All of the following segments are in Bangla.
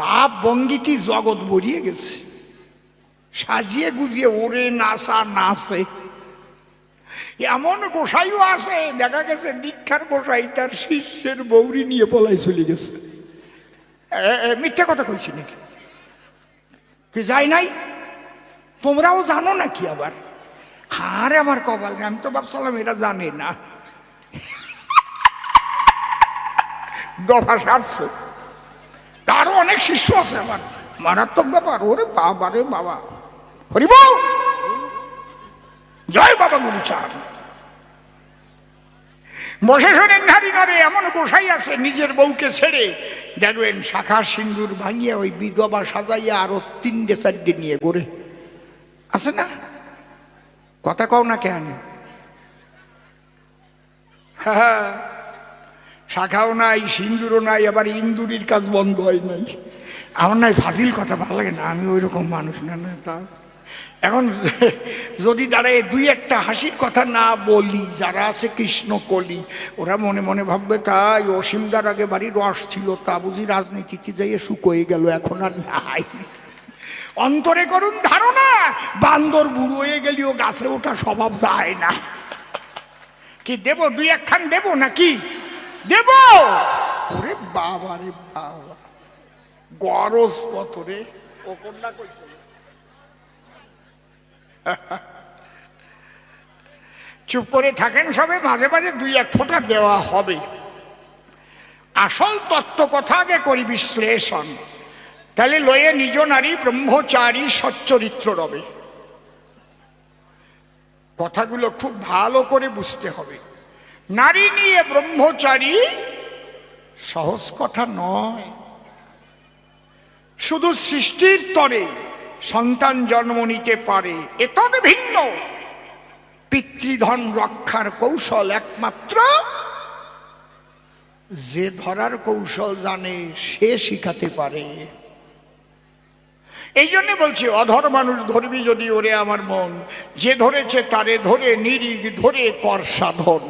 ভাব ভঙ্গিটি জগৎ ভরিয়ে গেছে, সাজিয়ে গুজিয়ে ওরে নাচা নাচে। এমন গোসাইও আছে, দেখা গেছে দীক্ষার গোসাই তার শিষ্যের বৌরি নিয়ে পলাই চলে গেছে। মিথ্যা কথা কইছি নাকি? কি যাই নাই? তোমরাও জানো নাকি? আবার হারে আমার কপাল, আমি তো ভাবছিলাম এরা জানে না। দফা সারছে। তারও অনেক শিষ্য আছে আমার, মারাত্মক ব্যাপার। ওরে বাবা রে বাবা, হরি বল, জয় বাবা গুরুচাঁদ। বসে শোনেন নারী নারে, এমন গোসাই আছে নিজের বউকে ছেড়ে দেখবেন শাখা সিন্দুর ভাঙিয়ে ওই বিধবা সাজাইয়া আরো 3-4 নিয়ে ঘুরে আছে না? কথা কও না কেন? হ্যাঁ, শাখাও নাই, সিন্দুরও নাই, আবার ইন্দুরির কাজ বন্ধ হয় নাই। আমার নাই ফাজিল কথা ভালো লাগে না, আমি ওই রকম মানুষ না। না তা এখন যদি দাঁড়ায় 2-1 হাসির কথা না বলি, যারা আছে কৃষ্ণ কলি, ওরা মনে মনে ভাববে তাই অসীমদার আগে বাড়ির রস ছিল, তা বুঝি রাজনীতিতে যাইয়ে শুকোয়ে গেল, এখন আর নাই। অন্তরে করুন ধারণা, বান্দর বুড়ো হয়ে গেলেও গাছে ওঠা স্বভাব যায় না। কি দেব? 2-1 খান দেব নাকি? দেব। ওরে বাবা রে বাবা, গরজ কত রে। ও কন্যা কইছে চুপ করে থাকেন সবে, মাঝে মাঝে 2-1 ফোঁটা দেওয়া হবে। আসল তত্ত্ব কথা আগে করি বিশ্লেষণ, তাহলে লয়ে নিজ নারী ব্রহ্মচারী সচ্চরিত্র রবে। কথাগুলো খুব ভালো করে বুঝতে হবে। নারী নিয়ে ব্রহ্মচারী সহজ কথা নয়। শুধু সৃষ্টির তরে সন্তান জন্ম নিতে পারে, এতদ ভিন্ন পিতৃধন রক্ষার কৌশল একমাত্র যে ধরার কৌশল জানে সে শিখাতে পারে। এই জন্য বলছি, অধর মানুষ ধরবি যদি ওরে আমার মন, যে ধরেছে তারে ধরে নিরিগ ধরে কর সাধন।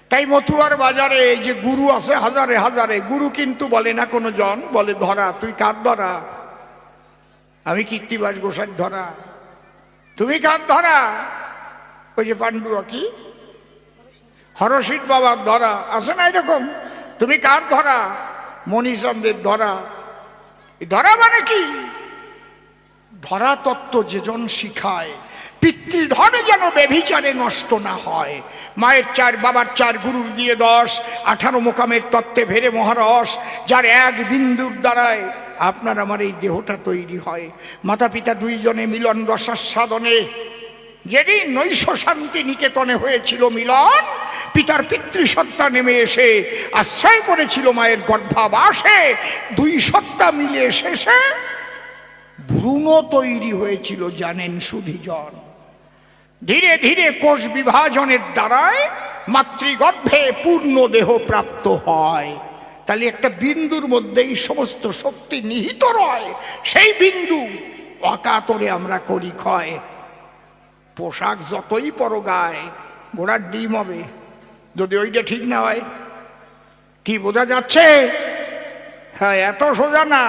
তাই মথুয়ার বাজারে এই যে গুরু আছে হাজারে হাজারে, গুরু কিন্তু বলে না কোনো জন, বলে ধরা। তুই কার ধরা? আমি কীর্তিবাস গোসাইর ধরা। তুমি কার ধরা? ওই যে পাণ্ডুয়া কি হরসিদ বাবার ধরা আছে না এরকম। তুমি কার ধরা? মণিচন্দ্রের ধরা। ধরা মানে কি? ধরা তত্ত্ব যেজন শিখায়, পিতৃধনে যেন বেভিচারে নষ্ট না হয়। মায়ের 4, বাবার 4, গুরুর দিয়ে 10, 18 মোকামের তত্ত্বে ভেরে মহারস, যার এক বিন্দুর দ্বারায় আপনার আমার এই দেহটা তৈরি হয়। মাতা পিতা 2 জনে মিলন রসাস্বাদনে, যেদিন নৈশ শান্তি নিকেতনে হয়েছিল মিলন, পিতার পিতৃসত্তা নেমে এসে আশ্রয় করেছিল মায়ের গর্ভাবাসে। 2 সত্তা মিলে শেষে ভ্রূণ তৈরি হয়েছিল, জানেন সুধীজন। ধীরে ধীরে কোষ বিভাজনের দ্বারায় মাতৃগর্ভে পূর্ণ দেহ প্রাপ্ত হয়। তাহলে একটা বিন্দুর মধ্যেই সমস্ত শক্তি নিহিত রয়। সেই বিন্দু অকাতরে আমরা করি ক্ষয়। পোশাক যতই পরো গায়ে, ঘোড়ার ডিম হবে যদি ওইটা ঠিক না হয়। কি বোঝা যাচ্ছে? হ্যাঁ, এত সোজা না।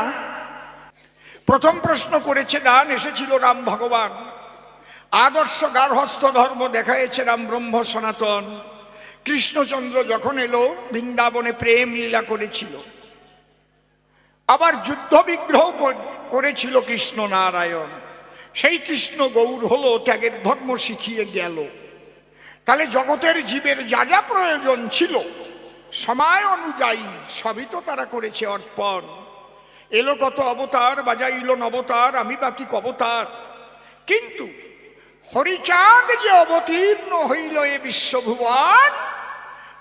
প্রথম প্রশ্ন করেছে দান, এসেছিল রাম ভগবান। আদর্শ গার্হস্থ ধর্ম দেখাইছে রাম ব্রহ্ম সনাতন। কৃষ্ণচন্দ্র যখন এলো বৃন্দাবনে প্রেম লীলা করেছিল, আবার যুদ্ধ বিগ্রহ করেছিল কৃষ্ণ নারায়ণ। সেই কৃষ্ণ গৌর হলো, ত্যাগের ধর্ম শিখিয়ে গেল। তাহলে জগতের জীবের যা যা প্রয়োজন ছিল সময় অনুযায়ী সবই তো তারা করেছে অর্পণ। এলো কত অবতার, বাজাইল নবতার, আমি বাকি কবতার। কিন্তু হরিচাঁদ যে অবতীর্ণ হইল এ বিশ্বভুবন,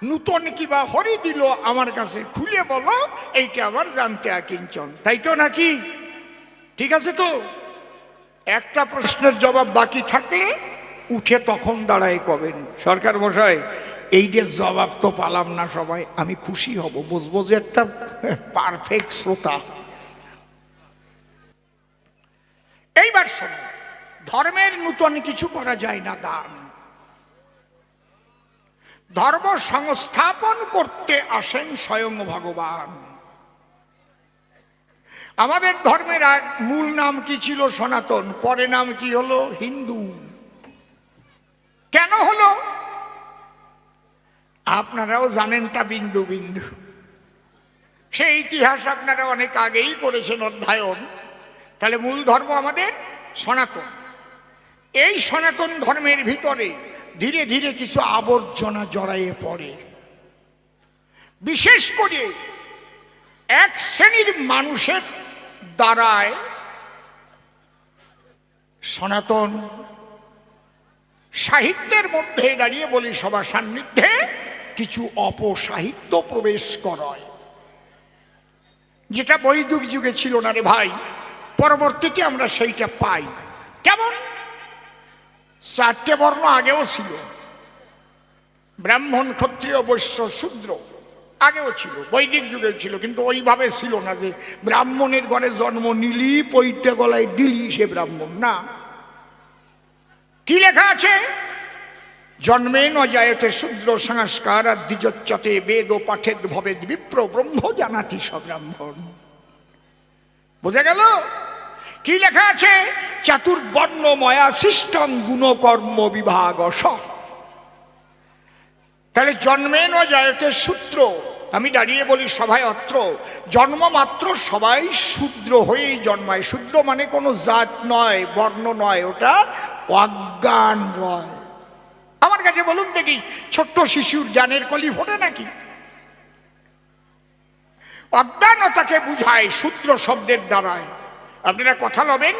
নূতন কিবা হরি দিল আমার কাছে, খুলে বলো এইটা আবার জানতে আকিঞ্চন। তাই তো নাকি? ঠিক আছে তো? একটা প্রশ্নের জবাব বাকি থাকলে উঠে তখন দাঁড়ায় কবেন, সরকার মশাই এইটার জবাব তো পালাম না সবাই, আমি খুশি হব, বুঝবো যে একটা পারফেক্ট শ্রোতা। এইবার শোনো, ধর্মের নূতন কিছু করা যায় না দান। ধর্ম সংস্থাপন করতে আসেন স্বয়ং ভগবান। আমাদের ধর্মের মূল নাম কি ছিল? সনাতন। পরে নাম কি হলো? হিন্দু। কেন হলো আপনারাও জানেন তা বিন্দু বিন্দু। সেই ইতিহাস আপনারা অনেক আগেই করেছেন অধ্যয়ন। তাহলে মূল ধর্ম আমাদের সনাতন। এই সনাতন ধর্মের ভিতরে ধীরে ধীরে কিছু আবর্জনা জড়াইয়ে পড়ে। বিশেষ করে এক শ্রেণীর মানুষের দ্বারায় সনাতন সাহিত্যের মধ্যে দাঁড়িয়ে বলি সবার সান্নিধ্যে কিছু অপসাহিত্য প্রবেশ করায়, যেটা বৈদিক যুগে ছিল না রে ভাই। পরবর্তীতে আমরা সেইটা পাই। কেমন? 4টে বর্ণ আগেও ছিল, ব্রাহ্মণ, ক্ষত্রিয়, বৈশ্য, শূদ্র আগেও ছিল, বৈদিক যুগেও ছিল, কিন্তু ওইভাবে ছিল না যে ব্রাহ্মণের ঘরে জন্ম নিলি পৈতে গলায় দিলি সে ব্রাহ্মণ না। কি লেখা আছে? জন্মে ন জায়তে শূদ্র সংস্কার দ্বিজোচ্যতে বেদ ও পাঠেদ ভবেদ বিপ্র ব্রহ্ম জানাতি সব্রাহ্মণ। বোঝা গেল? কি লেখা আছে? চাতুর্বর্ণময়া সিস্টম গুণকর্ম বিভাগ। তাহলে জন্মে ন জায়তে শূদ্র, আমি দাঁড়িয়ে বলি সবাই অত্র, জন্ম মাত্র সবাই শূদ্র হয়েই জন্মায়। শূদ্র মানে কোনো জাত নয়, বর্ণ নয়, ওটা অজ্ঞান নয়। আমার কাছে বলুন দেখি, ছোট্ট শিশুর জ্ঞানের কলি ফোটে নাকি? অজ্ঞানতাকে বুঝায় শূদ্র শব্দের দ্বারায়। আপনারা কথা লবেন,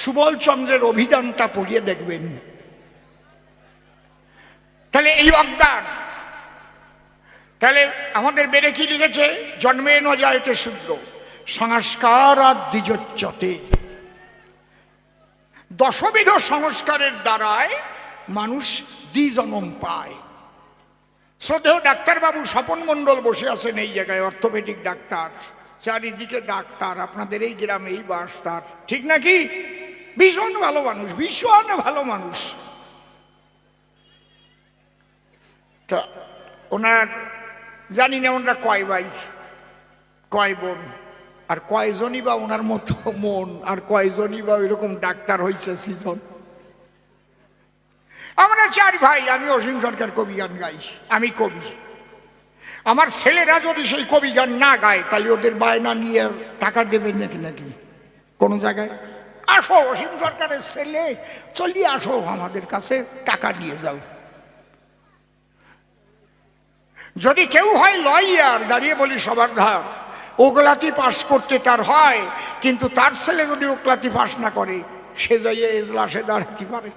সুবল চন্দ্রের অভিধানটা পড়িয়ে দেখবেন। তাহলে এই অজ্ঞান। তাহলে আমাদের বেড়ে কি লিখেছে? জন্মে ন জায়তে শূদ্র সংস্কার দ্বিজোচ্যতে। দশবিধ সংস্কারের দ্বারায় মানুষ দ্বিজন্ম পায়। শ্রদ্ধেয় ডাক্তারবাবু স্বপন মণ্ডল বসে আছেন এই জায়গায়, অর্থোপেডিক ডাক্তার, চারিদিকে ডাক্তার, আপনাদের এই গ্রামেই বাস তার, ঠিক নাকি? ভীষণ ভালো মানুষ, ভীষণ ভালো মানুষ। তা ওনার জানি না ওনারা কয় ভাই, কয় বোন, আর কয়জনই বা ওনার মতো মন, আর কয়জনই বা ওইরকম ডাক্তার হয়েছে সিজন। আমরা 4 ভাই। আমি অসীম সরকার কবি গান গাই, আমি কবি। আমার ছেলেরা যদি সেই কবি গান না গায় তাহলে ওদের বায়না নিয়ে টাকা দেবেন নাকি নাকি কোনো জায়গায়? আসো অসীম সরকারের ছেলে, চলিয়ে আসো আমাদের কাছে, টাকা নিয়ে যাও। যদি কেউ হয় লয়ার, দাঁড়িয়ে বলি সবার ধার, ওগলাতি পাশ করতে তার হয়, কিন্তু তার ছেলে যদি ওগলাতি পাশ না করে সে যাইয়ে এজলাসে দাঁড়াতে পারে।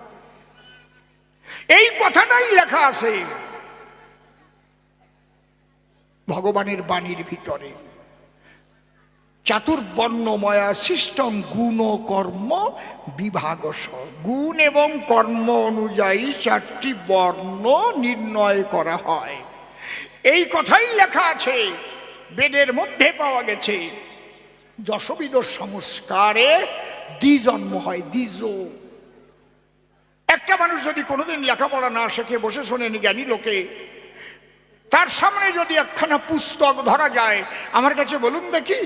এই কথাটাই লেখা আছে ভগবানের বাণীর ভিতরে। চাতুর্বর্ণময়া সিস্টম গুণ কর্ম বিভাগস। গুণ এবং কর্ম অনুযায়ী 4টি বর্ণ নির্ণয় করা হয়। এই কথাই লেখা আছে বেদের মধ্যে, পাওয়া গেছে। দশবিধ সংস্কারে দ্বিজন্ম হয়, দ্বিজ। একটা মানুষ যদি কোনোদিন লেখাপড়া না শেখে, বসে শোনেন জ্ঞানী লোকে, তার সামনে যদি একখানা পুস্তক ধরা যায়, আমার কাছে বলুন দেখি,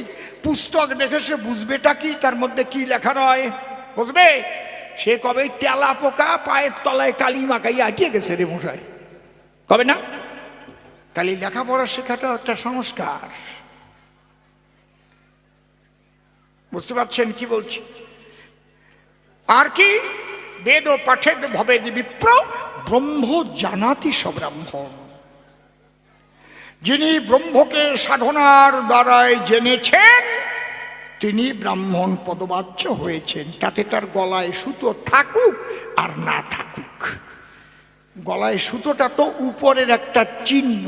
পুস্তক দেখে সে বুঝবেটা কি? তার মধ্যে কি লেখা রয় বুঝবে? সে কবে তেলা পোকা পায়ের তলায় কালি মাখাই আটিয়ে গেছে রে মশাই, কবে না? তাহলে লেখাপড়া শেখাটা একটা সংস্কার। বুঝতে পারছেন কি বলছি? আর কি? বেদ ও পাঠেদ ভবেদ বিপ্র ব্রহ্ম জানাতি সব্রাহ্মণ। যিনি ব্রহ্মকে সাধনার দ্বারায় জেনেছেন তিনি ব্রাহ্মণ পদবাচ্য হয়েছেন। তাতে তার গলায় সুতো থাকুক আর না থাকুক। গলায় সুতোটা তো উপরের একটা চিহ্ন,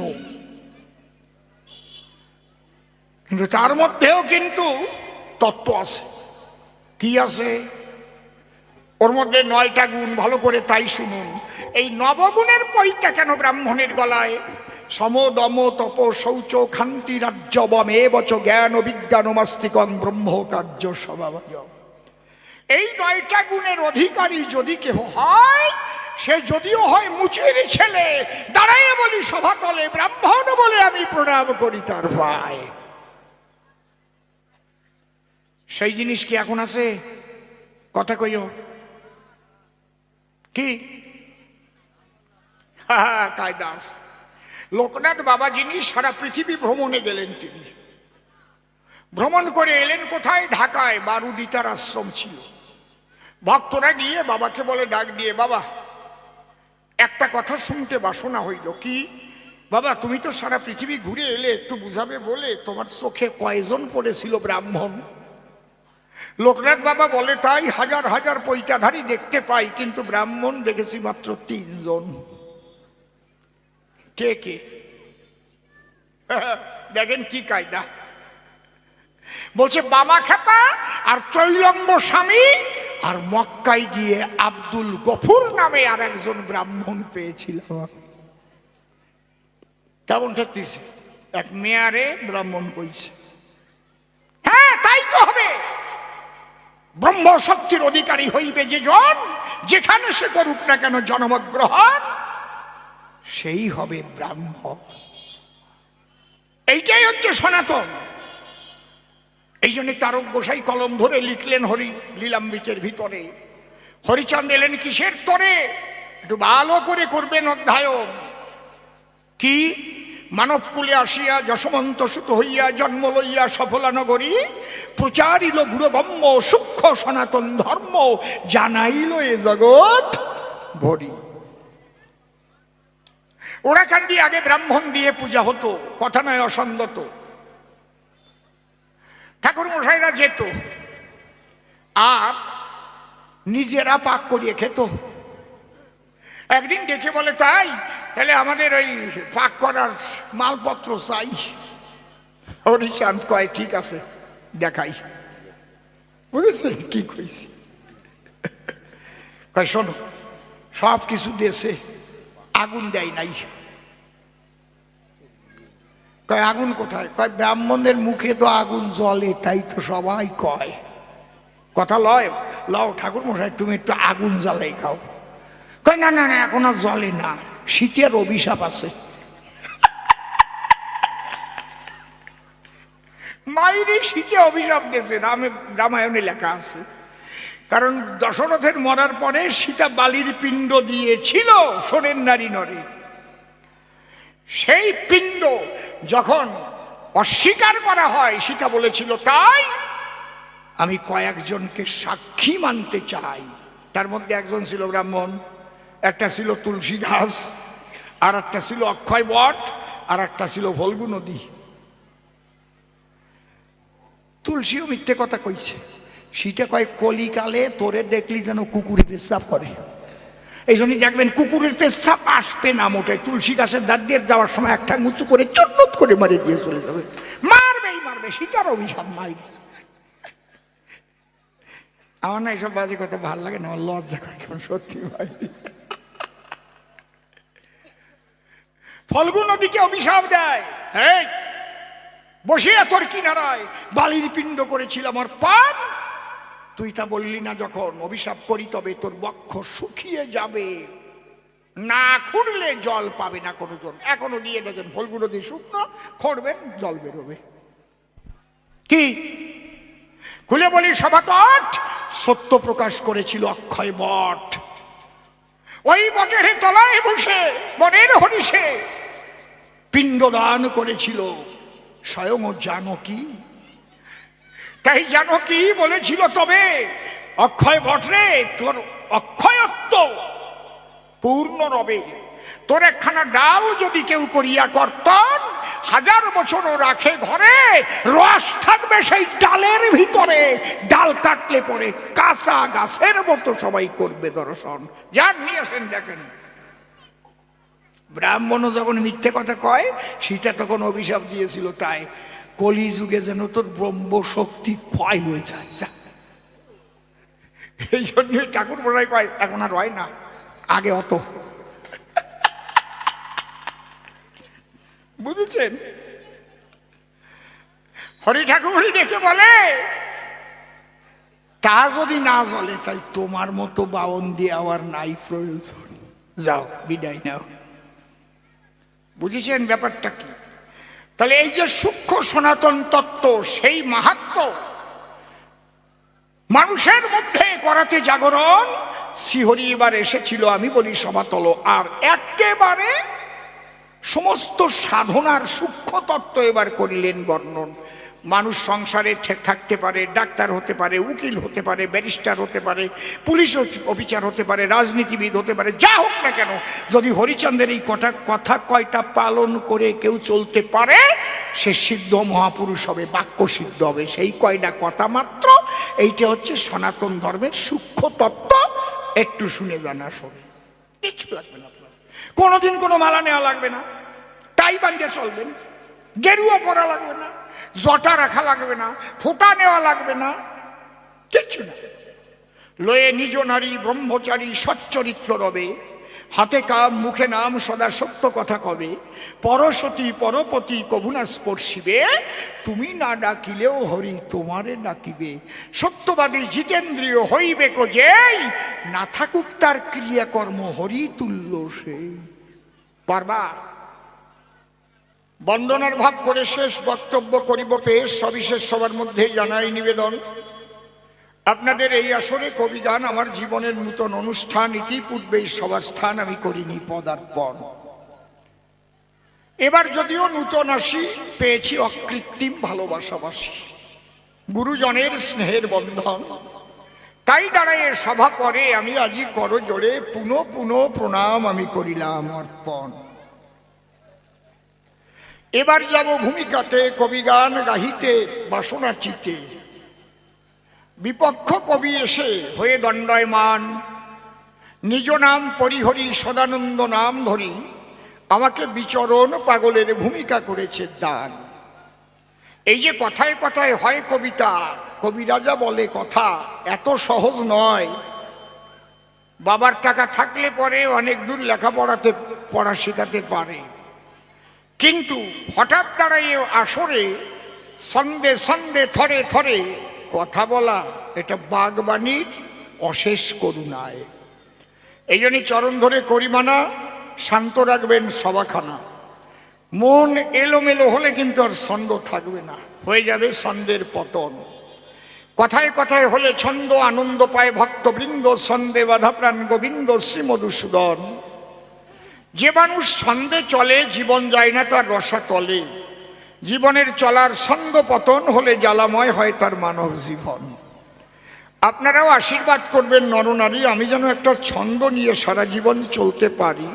কিন্তু তার মধ্যেও কিন্তু তত্ত্ব আছে। কি আছে? ওর মধ্যে 9টা গুণ, ভালো করে তাই শুনুন। এই নবগুণের পৈতা কেন ব্রাহ্মণের গলায়? সম দম তপ শৌচ খান্তি রাজ্যবমেবচ জ্ঞান বিজ্ঞানমাস্তিকং ব্রহ্ম কার্য স্বভাবজ। এই 9টা গুণের অধিকারী যদি কেহ হয়, সে যদিও হয় মুচির ছেলে, দাঁড়াইয়ে বলি সভাতলে ব্রাহ্মণ বলে আমি প্রণাম করি তার ভাই। সেই জিনিস কি এখন আছে? কথা কইও কি? কায়দা আছে। লোকনাথ বাবা যিনি সারা পৃথিবী ভ্রমণে গেলেন, তিনি ভ্রমণ করে এলেন কোথায়? ঢাকায় বারুদিতার আশ্রম ছিল। ভক্তরা গিয়ে বাবাকে বলে, ডাক দিয়ে, বাবা একটা কথা শুনতে বাসনা হইল। কি? বাবা তুমি তো সারা পৃথিবী ঘুরে এলে, একটু বুঝাবে বলে, তোমার চোখে কয়জন পড়েছিল ব্রাহ্মণ? লোকনাথ বাবা বলে, তাই হাজার হাজার পৈতাধারী দেখতে পাই, কিন্তু ব্রাহ্মণ দেখেছি মাত্র 3 জন। কে কে? দেখেন কি কায়দা। বলছে বাবা খেপা আর ত্রৈলম্ব স্বামী, আর মক্কায় গিয়ে আব্দুল গফুর নামে আর একজন ব্রাহ্মণ পেয়েছিলাম। কেমন ঠেকতেছে? এক মেয়ারে ব্রাহ্মণ কইছে। হ্যাঁ তাই তো হবে। ব্রহ্ম শক্তির অধিকারী হইবে যে জন, যেখানে সে করুক না কেন জন্মগ্রহণ, সেই হবে ব্রাহ্মণ। এইটাই হচ্ছে সনাতন। এই জন্য তারক গোসাই কলম ধরে লিখলেন হরি লীলামৃতের ভিতরে। হরিচাঁদ এলেন কিসের তরে? একটু ভালো করে করবেন অধ্যয়ন। কি? মানব কুলে আসিয়া যশবন্ত সুত হইয়া জন্ম লইয়া সফলা নগরী, প্রচারিল গুরুগম্য সূক্ষ্ম সনাতন ধর্ম, জানাইল এ জগৎ ভরি। ওরাকান্দি আগে ব্রাহ্মণ দিয়ে পূজা হতো, কথা নয় অসঙ্গত। ঠাকুর মশাইরা যেত আর নিজেরা পাক করিয়ে খেত। একদিন ডেকে বলে, তাই তাহলে আমাদের ওই পাক করার মালপত্র চাই। হরিচাঁদ কয়, ঠিক আছে দেখাই। বুঝেছেন কি কইছি? কয় শোনো, সব কিছু দেশে আগুন দেয় নাই। কয় আগুন কোথায়? কয় ব্রাহ্মণের মুখে তো আগুন জ্বলে, তাই তো সবাই কয়। কথা লয়, লও ঠাকুর মশাই তুমি একটু আগুন জ্বালাই খাও। কয় না না না, এখন আর জ্বলে না, শীতের অভিশাপ আছে। মায়েরই শীতে অভিশাপ দিয়েছে, রামায়ণে লেখা আছে। কারণ দশরথের মরার পরে সীতা বালির পিণ্ড দিয়েছিল সোনের নারী নরে। সেই পিণ্ড যখন অস্বীকার করা হয়, সীতা বলেছিল, তাই আমি কয়েকজনকে সাক্ষী মানতে চাই। তার মধ্যে একজন ছিল ব্রাহ্মণ, একটা ছিল তুলসী ঘাস, আর একটা ছিল অক্ষয় বট, আর একটা ছিল ফল্গু নদী। তুলসীও মিথ্যে কথা কইছে। সীতা কয়, কলিকালে তোরে দেখলি যেন কুকুরের পেচ্ছাপ করে। এই জন্যই দেখবেন কুকুরের পেচ্ছাপ আসবে না মোটে। তুলসী গাছের দাঁত দিয়ে যাওয়ার সময় একটা উঁচু করে চট্টত করে মারে দিয়ে চলে যাবে। মারবেই মারবে, সীতার অভিশাপ মারবে। আমার না এইসব বাজে কথা ভাল লাগে না, আমার লজ্জা করে কেমন, সত্যি ভাই। ফল্গু নদীকে অভিশাপ দেয়, হ্যাঁ বসিয়া তোর কিনারায় বালির পিণ্ড করেছিল আমার পান, তুই তা বললি না যখন, অভিশাপ করি তবে তোর বক্ষ শুকিয়ে যাবে, না খুঁড়লে জল পাবে না কোনো জন। এখনো গিয়ে দেখেন ফল্গু নদী শুকনো, খুঁড়বেন জল বেরোবে। কি খুলে বলি সভাকট, সত্য প্রকাশ করেছিল অক্ষয় বট। ওই বটের তলায় বসে বনের হরিষে পিণ্ডদান করেছিল স্বয়ং জানকী। তাই জানকী বলেছিল, তবে অক্ষয় বটরে তোর অক্ষয়ত্ব পূর্ণ রবে। তোর একখানা ডাল যদি কেউ করিয়া কর্তন, 1000 বছরও রাখে ঘরে, রস থাকবে সেই ডালের ভিতরে। ডাল কাটলে পরে কাঁচা গাছের মতো সবাই করবে দর্শন। যান নিয়ে আসেন দেখেন। ব্রাহ্মণও যখন মিথ্যে কথা কয়, সীতা তখন অভিশাপ দিয়েছিল, তাই কলিযুগে যেন তোর ব্রহ্ম শক্তি ক্ষয় হয়ে যায়। এই জন্য ঠাকুর বলাই কয়, এখন আর হয় না, আগে হতো। বুঝেছেন? হরি ঠাকুর ডেকে বলে, তা যদি না জ্বলে, তাই তোমার মতো বাউন দিয়ে আমার নাই প্রয়োজন, যাও বিদায় নাও। বুঝেছেন ব্যাপারটা কি? তাহলে এই যে সূক্ষ্ম সনাতন তত্ত্ব, সেই মাহাত্ম্য মানুষের মধ্যে করাতে জাগরণ। শ্রীহরি এবার এসেছিল, আমি বলি সভাতল, আর একেবারে সমস্ত সাধনার সূক্ষ্ম তত্ত্ব এবার করিলেন বর্ণন। মানুষ সংসারে থাকতে পারে, ডাক্তার হতে পারে, উকিল হতে পারে, ব্যারিস্টার হতে পারে, পুলিশ অফিসার হতে পারে, রাজনীতিবিদ হতে পারে, যা হোক না কেন, যদি হরিচন্দ্রের এই কথা কয়টা পালন করে কেউ চলতে পারে, সে সিদ্ধ মহাপুরুষ হবে, বাক্য সিদ্ধ হবে। সেই কয়টা কথা মাত্র। এইটা হচ্ছে সনাতন ধর্মের সূক্ষ্ম তত্ত্ব। একটু শুনে জানা শোনে, কিচ্ছু লাগবে না। কোনোদিন কোনো মালা নেওয়া লাগবে না, টাই বান্ধে চলবেন, গেরুয়া পরা লাগবে না, জটা রাখা লাগবে না, ফোঁটা নেওয়া লাগবে না, কিচ্ছু না। লয়ে নিজ নারী ব্রহ্মচারী সচ্চরিত্র রবে, হাতে কাম মুখে নাম সদা সত্য কথা কবে, পরসতী পরপতি কভুনা স্পর্শিবে, তুমি না ডাকিলেও হরি তোমারে ডাকিবে, সত্যবাদী জিতেন্দ্রীয় হইবে কো যেই, না থাকুক তার ক্রিয়াকর্ম হরি তুল্য সেই। পারবা? বন্দনার ভাব করে শেষ বক্তব্য করিব পেশ। সবিশেষ সবার মধ্যে জানাই নিবেদন, আপনাদের এই আসরে কবিগান আমার জীবনের নূতন অনুষ্ঠান। ইতিপূর্বে এই সভাস্থান আমি করিনি পদার্পণ। এবার যদিও নূতন আসি, পেয়েছি অকৃত্রিম ভালোবাসাবাসী, গুরুজনের স্নেহের বন্ধন। তাই দাঁড়ায় সভা পরে আমি আজি কর জোড়ে পুনঃ পুনঃ প্রণাম আমি করিলাম অর্পণ। এবার যাব ভূমিকাতে, কবিগান গাহিতে বাসনা চিতে। বিপক্ষ কবি এসে হয়ে দণ্ডায়মান, নিজ নাম পরিহরি সদানন্দ নাম ধরি, আমাকে বিচরণ পাগলের ভূমিকা করেছে দান। এই যে কথায় কথায় হয় কবিতা, কবিরাজা বলে কথা, এত সহজ নয়। বাবার টাকা থাকলে পরে অনেক দূর পড়া শেখাতে পারে, কিন্তু হঠাৎ দাঁড়াইয়ে আসরে সন্দে সন্দে থরে থরে কথা বলা, এটা বাগবাণীর অশেষ করুণায়। এই জন্যই চরণ ধরে করিমানা, শান্ত রাখবেন সভাখানা। মন এলোমেলো হলে কিন্তু আর ছন্দ থাকবে না, হয়ে যাবে ছন্দের পতন। কথায় কথায় হলে ছন্দ আনন্দ পায় ভক্তবৃন্দ, ছন্দে বাধা প্রাণ গোবিন্দ শ্রী মধুসূদন। যে মানুষ ছন্দে চলে জীবন যায় না তার রসাতলে, জীবনের চলার ছন্দ পতন হলে জ্বালাময় হয় তার মানব জীবন। আপনারাও আশীর্বাদ করবেন নরনারী, আমি যেন একটা ছন্দ নিয়ে সারা জীবন চলতে পারি,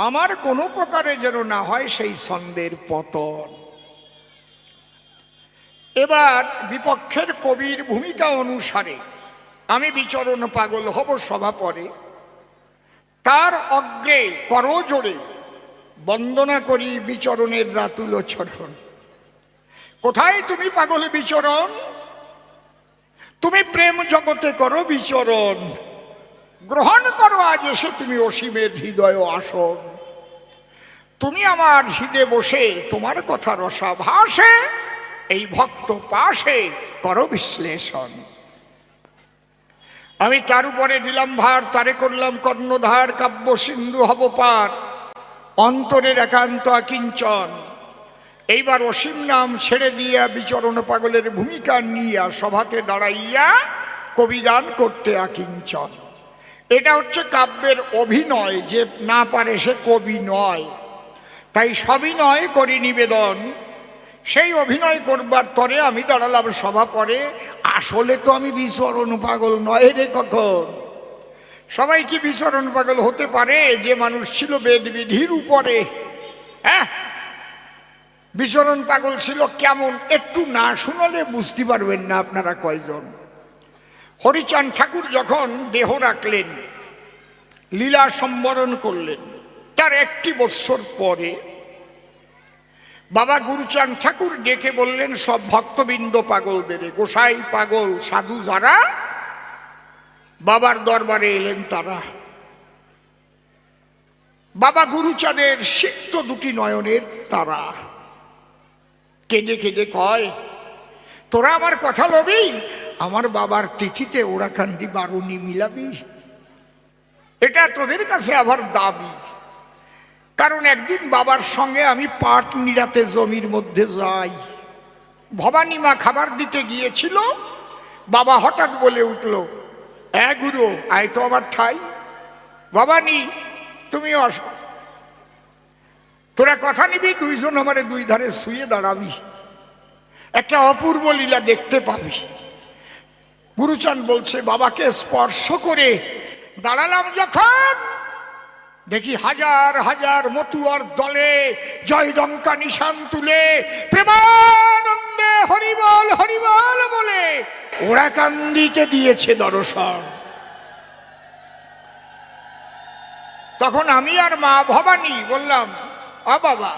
আমার কোনো প্রকারে যেন না হয় সেই ছন্দের পতন। এবার বিপক্ষের কবির ভূমিকা অনুসারে আমি বিচরণ পাগল হব সভা পরে, তার অগ্রে করজোড়ে বন্দনা করি বিচরণের রাতুল চরণ। কোথায় তুমি পাগল বিচরণ, তুমি প্রেম জগতে করো বিচরণ, গ্রহণ করো আজ এসে তুমি অসীমের হৃদয় আসন। তুমি আমার হৃদে বসে তোমার কথা রসা ভাসে, এই ভক্ত পাশে করো বিশ্লেষণ। আমি তার উপরে দিলাম ভার, তারে করলাম কর্ণধার, কাব্য সিন্ধু হব পার, অন্তরের একান্ত আকিঞ্চন। এইবার অসীম নাম ছেড়ে দিয়া বিচরণ পাগলের ভূমিকা নিয়া সভাতে দাঁড়াইয়া কবিগান করতে আকিঞ্চন। এটা হচ্ছে কাব্যের অভিনয়, যে না পারে সে কবি নয়। তাই সবিনয় করি নিবেদন। সেই অভিনয় করবার তরে আমি দাঁড়ালাম সভা পরে। আসলে তো আমি বিচরণ পাগল নয় রে কখন। সবাই কি বিচরণ পাগল হতে পারে? যে মানুষ ছিল বেদ বিধির উপরে, হ্যাঁ, বিচরণ পাগল ছিল কেমন, একটু না শুনলে বুঝতে পারবেন না আপনারা কয়জন। হরিচাঁদ ঠাকুর যখন দেহ রাখলেন, লীলা সম্বরণ করলেন, তার 1 বৎসর পরে বাবা গুরুচাঁদ ঠাকুর ডেকে বললেন, সব ভক্তবৃন্দ পাগলদের, গোসাই পাগল সাধু যারা বাবার দরবারে এলেন তারা। বাবা গুরুচাঁদের সিক্ত 2টি নয়নের তারা কেঁদে কেঁদে কয়, তোরা আমার কথা লবি, আমার বাবার তিথিতে ওরা কান্দি বারুনি মিলাবি, এটা তোদের কাছে আবার দাবি। কারণ একদিন বাবার সঙ্গে আমি পাট নিড়াতে জমির মধ্যে যাই, ভবানী মা খাবার দিতে গিয়েছিল, বাবা হঠাৎ বলে উঠল, গুরু আয় তো আমার ঠাই। বাবা নি, তুমিও আসো। তোরা কথা নিবি, দুইজন আমারে দুই ধারে শুয়ে দাঁড়াবি, একটা অপূর্ব লীলা দেখতে পাবি। গুরুচাঁদ বলছে, বাবাকে স্পর্শ করে দাঁড়ালাম যখন, দেখি হাজার হাজার মতুয়ার দলে জয় ডঙ্কা নিশান তুলে প্রেমানন্দে হরিবল হরিবল বলে ওরা কান্দিতে দিয়েছে দর্শন। তখন আমি আর মা ভবানী বললাম, বাবা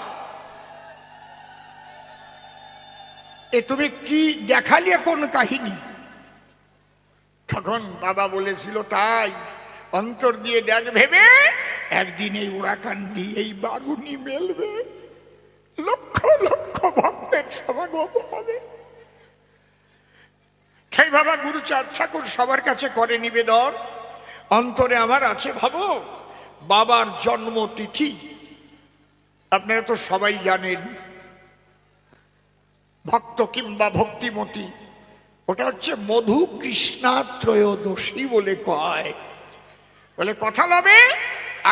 এ তুমি কি দেখালে, কোন কাহিনী? তখন বাবা বলেছিল, তাই অন্তর দিয়ে দেখ ভেবে, একদিন এই ওরাকান্দি এই বারুনি মেলবে, লক্ষ লক্ষ ভক্তের সমাগম হবে। সেই বাবা গুরুচাঁদ ঠাকুর সবার কাছে করে নিবেদন, অন্তরে আমার আছে ভাবো বাবার জন্মতিথি আপনারা তো সবাই জানেন, ভক্ত কিংবা ভক্তিমতী, ওটা হচ্ছে মধু কৃষ্ণা ত্রয়োদশী বলে কয়। বলে কথা লবে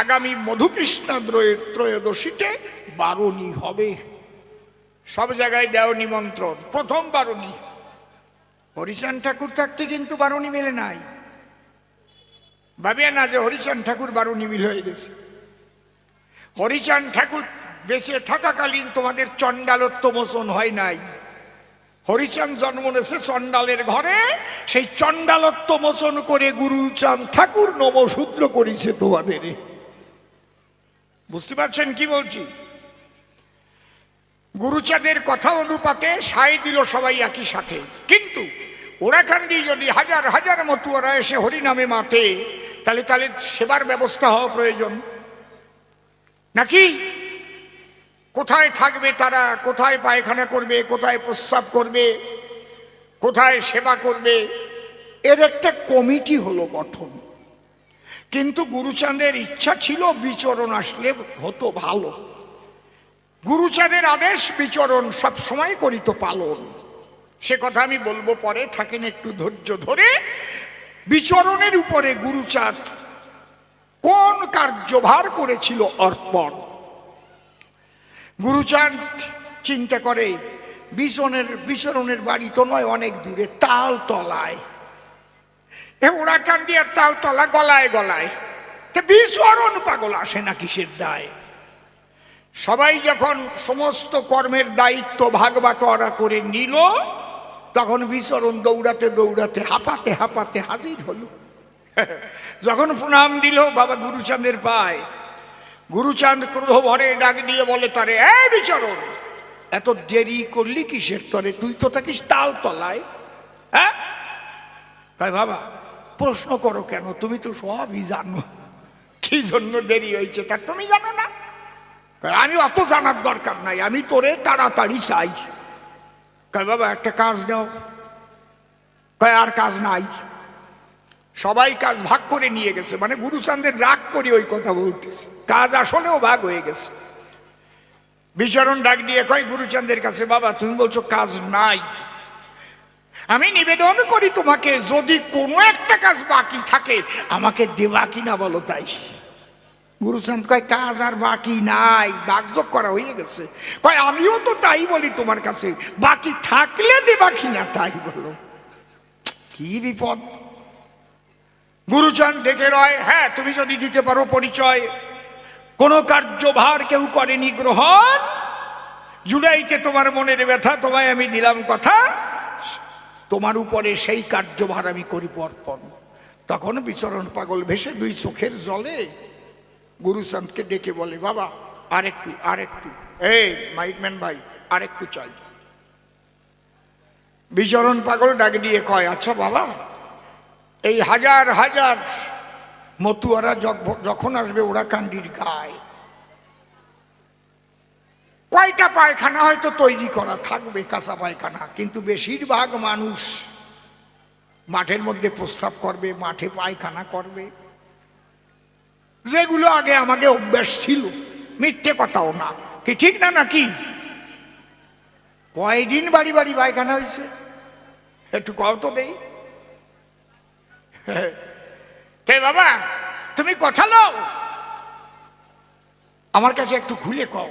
আগামী মধু কৃষ্ণা ত্রয়োদশীতে বারুনি হবে, সব জায়গায় দেও নিমন্ত্রণ। প্রথম বারুনি, হরিচাঁদ ঠাকুর থাকতে কিন্তু বারুনি মেলে নাই। ভাবিয়া না যে হরিচাঁদ ঠাকুর বারুনি মিল হয়ে গেছে। হরিচাঁদ ঠাকুর বেঁচে থাকাকালীন তোমাদের চণ্ডালত্ব মোচন হয় নাই। হরিচাঁদ জন্ম নিয়েছে চণ্ডালের ঘরে, সেই চণ্ডালত্ব মোচন করে গুরুচাঁদ ঠাকুর নমশূদ্র করেছে তোমাদের। বুঝতে পারছেন কি বলছি? গুরুচাঁদের কথা অনুপাতে সায় দিল সবাই একই সাথে। কিন্তু ওরাকান্দি যদি হাজার হাজার মতুয়ারা এসে হরিনামে মাতে, তাহলে তাহলে সেবার ব্যবস্থা হওয়া প্রয়োজন নাকি? কোথায় থাকবে তারা, কোথায় পায়খানা করবে, কোথায় প্রস্রাব করবে, কোথায় সেবা করবে, এর একটা কমিটি হলো গঠন। কিন্তু গুরুচাঁদের ইচ্ছা ছিল বিচরণ আসলে হতো ভালো। গুরুচাঁদের আদেশ বিচরণ সব সময় করিত পালন, সে কথা আমি বলবো পরে, থাকেন একটু ধৈর্য ধরে। বিচরণের উপরে গুরুচাঁদ কোন কার্যভার করেছিল অর্পণ। গুরুচাঁদ চিন্তা করে, বিচরণের বাড়ি তো নয় অনেক দূরে, তালতলায়। ওরাকান্দি আর তালতলা গলায় গলায়, বিচরণ পাগল আসে না কিসের দায়? সবাই যখন সমস্ত কর্মের দায়িত্ব ভাগ বাটোয়ারা করে নিল, তখন বিচরণ দৌড়াতে দৌড়াতে হাঁপাতে হাঁপাতে হাজির হলো। যখন প্রণাম দিল বাবা গুরুচাঁদের পায়, গুরুচাঁদ ক্রোধ ভরে ডাক দিয়ে বলে তারে, বিচরণ এত দেরি করলি কিসের তরে? তুই তো থাকিস তালতলায়। হ্যাঁ বাবা প্রশ্ন করো কেন? তুমি তো সবই জানো, কি জন্য দেরি হয়েছে তা তুমি জানো না? আমি অত জানার দরকার নাই, আমি তোরে তাড়াতাড়ি চাই। বাবা একটা কাজ দাও। আর কাজ নাই, সবাই কাজ ভাগ করে নিয়ে গেছে। মানে গুরুচাঁদের রাগ করে ওই কথা বলতেছে, কাজ আসলেও ভাগ হয়ে গেছে। বিচরণ ডাক দিয়ে কয় গুরুচাঁদের কাছে, বাবা তুমি বলছো কাজ নাই, আমি নিবেদন করি তোমাকে, যদি কোনো একটা কাজ বাকি থাকে আমাকে দেবা কিনা বলো তাই। গুরুচাঁদ কয় কাজ আর বাকি নাই, বাগযোগ করা হয়ে গেছে। কয় আমিও তো তাই বলি তোমার কাছে, বাকি থাকলে দেবা কিনা তাই বলো। কি বিপদ! গুরুচাঁদ ডেকে রয়, হ্যাঁ তুমি যদি দিতে পারো পরিচয়, কোন কার্যভার কেউ করেনি গ্রহণ, জুড়াইতে তোমার মনের ব্যথা, তোমায় আমি দিলাম কথা, তোমার উপরে সেই কার্যভার আমি করি অর্পণ। তখন বিচরণ পাগল ভেসে দুই চোখের জলে গুরুচাঁদকে ডেকে বলে, বাবা আরেকটু আরেকটু, মাইকম্যান ভাই আরেকটু চাই। বিচরণ পাগল ডাক দিয়ে কয়, আচ্ছা বাবা এই হাজার হাজার মতুয়ারা যখন আসবে ওরাকান্দির গায়ে, কয়টা পায়খানা হয়তো তৈরি করা থাকবে, কাঁচা পায়খানা, কিন্তু বেশিরভাগ মানুষ মাঠের মধ্যে প্রস্রাব করবে, মাঠে পায়খানা করবে, যেগুলো আগে আমাকে অভ্যাস ছিল, মিথ্যে কথাও না, কি ঠিক না নাকি? কয়দিন বাড়ি বাড়ি পায়খানা হয়েছে একটু কত দেই? বাবা তুমি কথা লও, আমার কাছে একটু খুলে কও,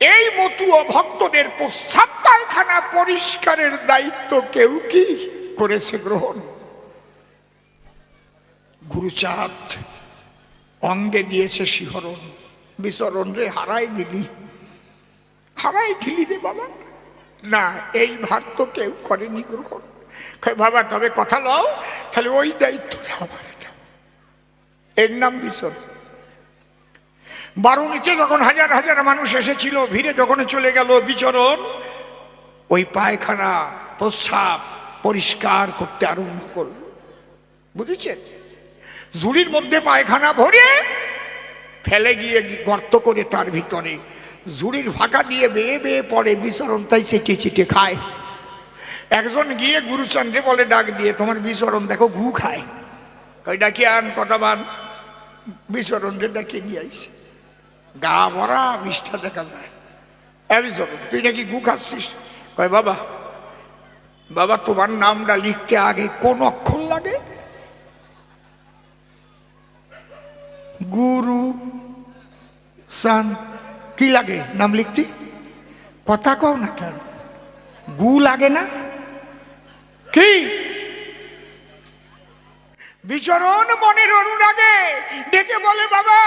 এই মতুয়া ভক্তদের প্রস্রাব পায়খানা পরিষ্কারের দায়িত্ব কেউ কি করেছে গ্রহণ? গুরুচাঁদ অঙ্গে দিয়েছে শিহরণ, বিচরণ রে হারাই দিলি রে বাবা। না, এই ভার তো কেউ করেনি গ্রহণ। বাবা তবে কথা লও, তাহলে ওই দায়িত্বটা আমার দাও। এর নাম বিচরণ। বারুণীতে যখন হাজার হাজার মানুষ এসেছিল, ভিড়ে যখন চলে গেল বিচরণ, ওই পায়খানা প্রস্রাব পরিষ্কার করতে আরম্ভ করল। বুঝেছেন? ঝুড়ির মধ্যে পায়খানা ভরে ফেলে গিয়ে গর্ত করে তার ভিতরে ঝুড়ির ফাঁকা দিয়ে বেয়ে বেয়ে পড়ে বিচরণ, তাই চেটে চেটে খায়। একজন গিয়ে গুরুচন্দ্রে বলে ডাক দিয়ে, তোমার বিচরণ দেখো গু খায়। কই ডাকি আন, কটা বান। বিচরণ রে ডাকে নিয়ে আইছে, গা ভরা বিষ্ঠা দেখা যায়। বিচরণ তুই নাকি গু খাচ্ছিস? কয় বাবা বাবা তোমার নামটা লিখতে আগে কোন অক্ষর লাগে? গুরু সান কি লাগে নাম লিখতে? কথা কও না কেন? গু লাগে না কি? বিচরণ মনের অনুরাগে ডেকে বলে, বাবা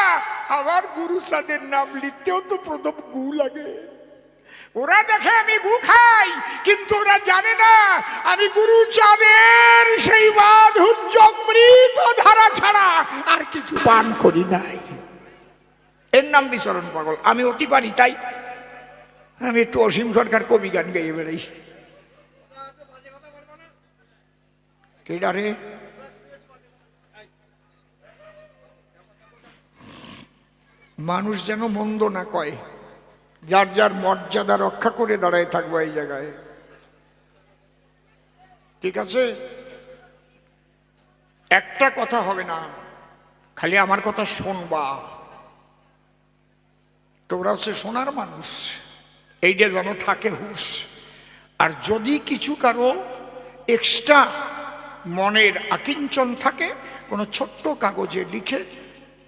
আমার গুরু সাদের নাম লিখতেও তো প্রথম গু লাগে। ওরা দেখে আমি গু খাই, কিন্তু ওরা জানে না আমি গুরু চাঁদের সেই মাধুর্য অমৃত ধারা ছাড়া আর কিছু পান করি নাই। এর নাম বিচরণ পাগল। আমি অতি পারি, তাই আমি একটু অসীম সরকার কবি গান গাইয়ে বেড়াই। কেডা রে? মানুষ যেন মন্দ না কয়, যার যার মর্যাদা রক্ষা করে দাঁড়ায় থাকবো এই জায়গায়, ঠিক আছে? একটা কথা হবে না, খালি আমার কথা শোনবা। তোমরা হচ্ছে শোনার মানুষ, এইটা যেন থাকে হুঁশ। আর যদি কিছু কারো এক্সট্রা মনের আকিঞ্চন থাকে, কোনো ছোট্ট কাগজে লিখে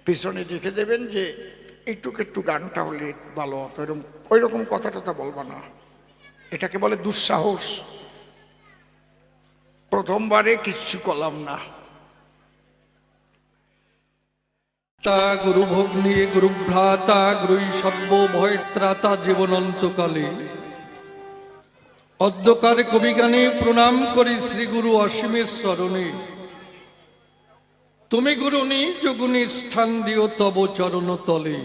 পিছনে লিখে দেবেন যে একটু গানটা হলে ভালো হতো, এরকম ওই রকম কথা টথা বলবা না। এটাকে বলে দুঃসাহস। প্রথমবারে কিচ্ছু করলাম না। তা গুরু ভগ্নী গুরু ভ্রাতা গুরুই সর্ব ভয়ত্রাতা জীবনন্তকালে অদ্যকার কবিগানে প্রণাম করি শ্রী গুরু অসীমের চরণে। তুমি গুরু নিজ গুণী স্থান দিও তব চরণ তলে।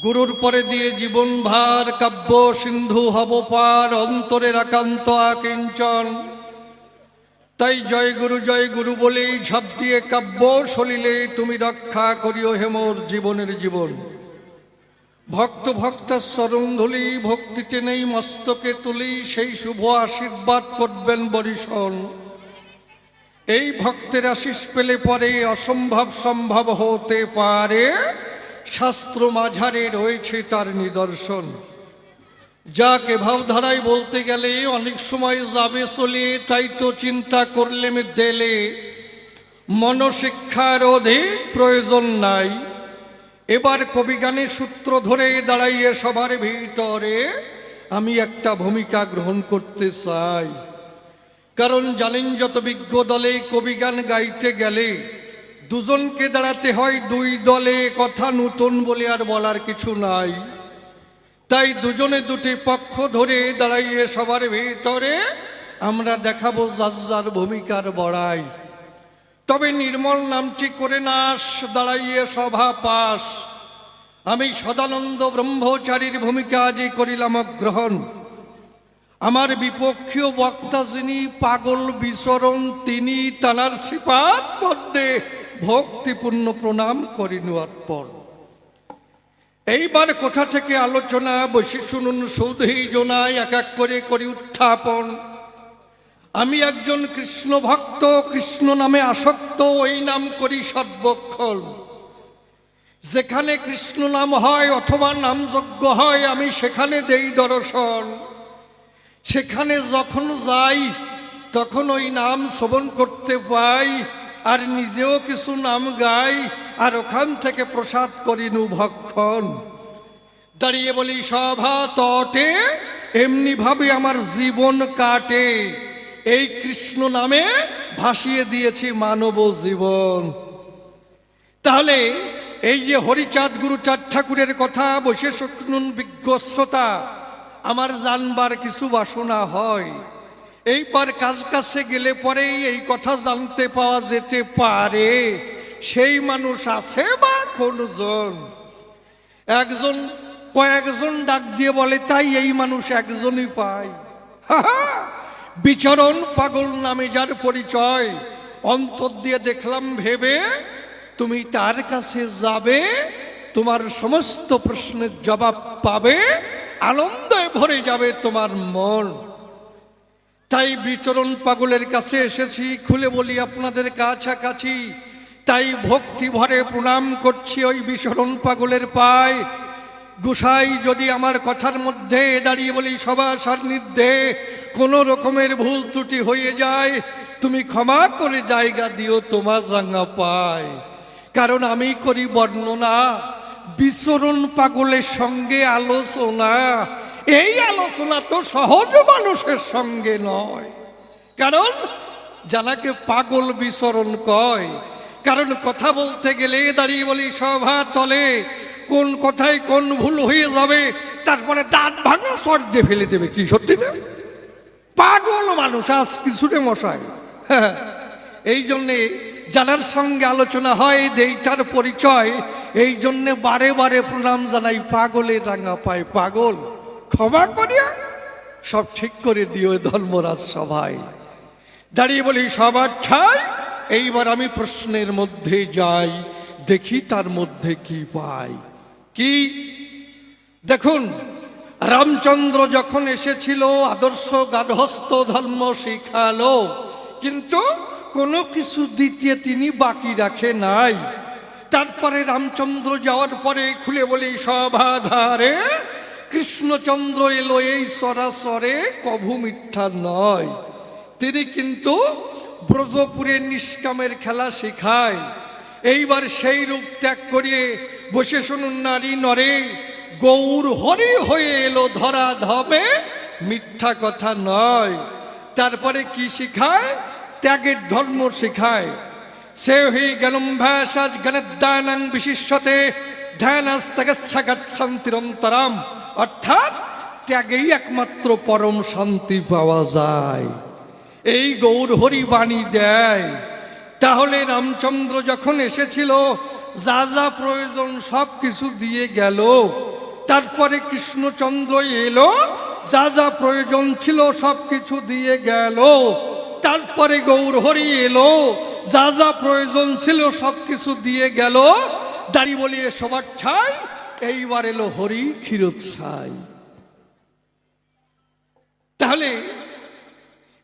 গুরুর পরে দিয়ে জীবন ভার কাব্য সিন্ধু হব পার, অন্তরের একান্ত আকিঞ্চন। তাই জয় গুরু বলেই ঝাঁপ দিয়ে কাব্য সলিলে তুমি রক্ষা করিও হেমর জীবনের জীবন। ভক্ত ভক্তার চরণ ধুলি ভক্তিতে নেই মস্তকে তুলি, সেই শুভ আশীর্বাদ করবেন বরিশন। এই ভক্তের আশিস পেলে পরে অসম্ভব সম্ভব হতে পারে, শাস্ত্র মাঝারে রয়েছে তার নিদর্শন। যাকে ভাবধারায় বলতে গেলে অনেক সময় যাবে চলে, তাই তো চিন্তা করলে দেলে মনশিক্ষার অধিক প্রয়োজন নাই। এবার কবিগানের সূত্র ধরে দাঁড়াইয়ে সবার ভিতরে আমি একটা ভূমিকা গ্রহণ করতে চাই। কারণ জানেন যত বিজ্ঞ দলে কবিগান গাইতে গেলে দুজনকে দাঁড়াতে হয় দুই দলে, কথা নতুন বলে আর বলার কিছু নাই। তাই দুজনে দুটি পক্ষ ধরে দাঁড়াইয়ে সবার ভিতরে আমরা দেখাবো যার যার ভূমিকার বড়াই। তবে নির্মল নামটি করে নাশ, দাঁড়াইয়ে সভা পাশ। আমি সদানন্দ ব্রহ্মচারীর ভূমিকা আজই করিলাম গ্রহণ। আমার বিপক্ষীয় বক্তা যিনি পাগল বিচরণ, তিনি তানার সিপাত মধ্যে ভক্তিপূর্ণ প্রণাম করিনু অর্পণ। এইবার কোথা থেকে আলোচনা বসে শুনুন সৌধেই জোনায় এক এক করে করি উত্থাপন। আমি একজন কৃষ্ণ ভক্ত, কৃষ্ণ নামে আসক্ত, ওই নাম করি সর্বক্ষণ। যেখানে কৃষ্ণ নাম হয় অথবা নামযজ্ঞ হয় আমি সেখানে দেই দর্শন। সেখানে যখন যাই তখন ওই নাম শ্রবণ করতে পাই, আর নিজেও কিছু নাম গাই, আর ওখান থেকে প্রসাদ করিনু ভক্ষণ। দাঁড়িয়ে বলি সভা তটে এমনি ভাবে আমার জীবন কাটে, এই কৃষ্ণ নামে ভাসিয়ে দিয়েছি মানব জীবন। তাহলে এই যে হরিচাঁদ গুরুচাঁদ ঠাকুরের কথা বসে শুনুন বিজ্ঞ শ্রোতা, আমার জানবার কিছু বাসনা হয়, এইবার কাছে গেলে পরেই এই কথা জানতে পাওয়া যেতে পারে সেই মানুষ আছে বা কোনজন। একজন কয়েকজন ডাক দিয়ে বলে তাই এই মানুষ একজনই পায়। বিচরণ পাগল নামে যার পরিচয়, অন্তর দিয়ে দেখলাম ভেবে তুমি তার কাছে যাবে, তোমার সমস্ত প্রশ্নের জবাব পাবে, আনন্দে ভরে যাবে তোমার মন। তাই বিচরণ পাগলের কাছে এসেছি, খুলে বলি আপনাদের কাছাকাছি। তাই ভক্তি ভরে প্রণাম করছি ওই বিচরণ পাগলের পায়। গোসাই যদি আমার কথার মধ্যে দাঁড়িয়ে বলি সবার সান্নিধ্যে কোনো রকমের ভুল ত্রুটি হয়ে যায়, তুমি ক্ষমা করে জায়গা দিও তোমার রাঙা পায়। কারণ আমি করি বর্ণনা বিচরণ পাগলের সঙ্গে আলোচনা, এই আলোচনা তো সহজ মানুষের সঙ্গে নয়। কারণ যাকে পাগল বিচরণ কয়, কারণ কথা বলতে গেলে দাঁড়িয়ে বলি সভা তলে কোন কথায় কোন ভুল হয়ে যাবে, তারপরে দাঁত ভাঙা চট দিয়ে ফেলে দেবে। কি সত্যি না? পাগল মানুষ আজ কিছুটা মশাই। এই জন্যে যার সঙ্গে আলোচনা হয় দেই তার পরিচয়, এই জন্যে বারে বারে প্রণাম জানাই পাগলের রাঙা পায়। পাগল ক্ষমা করিয়া সব ঠিক করে দিও ধর্মরাজ সভায়। দাঁড়িয়ে বলি সবার ঠাই, এইবার আমি প্রশ্নের মধ্যে যাই, দেখি তার মধ্যে কি পাই। কি দেখুন, রামচন্দ্র যখন এসেছিল আদর্শ গার্হস্থ ধর্ম শিখালো, কিন্তু কোনো কিছু দিতে তিনি বাকি রাখে নাই। তারপরে রামচন্দ্র যাওয়ার পরে খুলে বলি সভাধারে কৃষ্ণচন্দ্র এলো এই সরাসরে, কভু মিথ্যা নয়। তিনি কিন্তু ব্রজপুরের নিষ্কামের খেলা শেখায়। এইবার সেই রূপ ত্যাগ করিয়ে বসে শুনুন নারী নরে, গৌর হরি হয়ে এলো ধরা ধামে, মিথ্যা কথা নয়। তারপরে কি শিখায়? ত্যাগের ধর্ম শিখায়। সে হয়ে গেলম ভ্যাসাজ জ্ঞানদানাং বিশিষ্যতে ধ্যানাস্তাগচ্ছাগচ্ছান্তিরন্তরাম, অর্থাৎ ত্যাগেই একমাত্র পরম শান্তি পাওয়া যায়, এই গৌর হরি বাণী দেয়। তাহলে রামচন্দ্র যখন এসেছিল যা যা প্রয়োজন সব কিছু দিয়ে গেল, তারপরে কৃষ্ণচন্দ্র এলো যা যা প্রয়োজন ছিল সব কিছু দিয়ে গেল, তারপরে গৌর হরি এলো যা যা প্রয়োজন ছিল সব কিছু দিয়ে গেল। দাঁড়ি বলিয়ে সবার ঠাই, এইবার এলো হরি ক্ষীরোৎসাই। তাহলে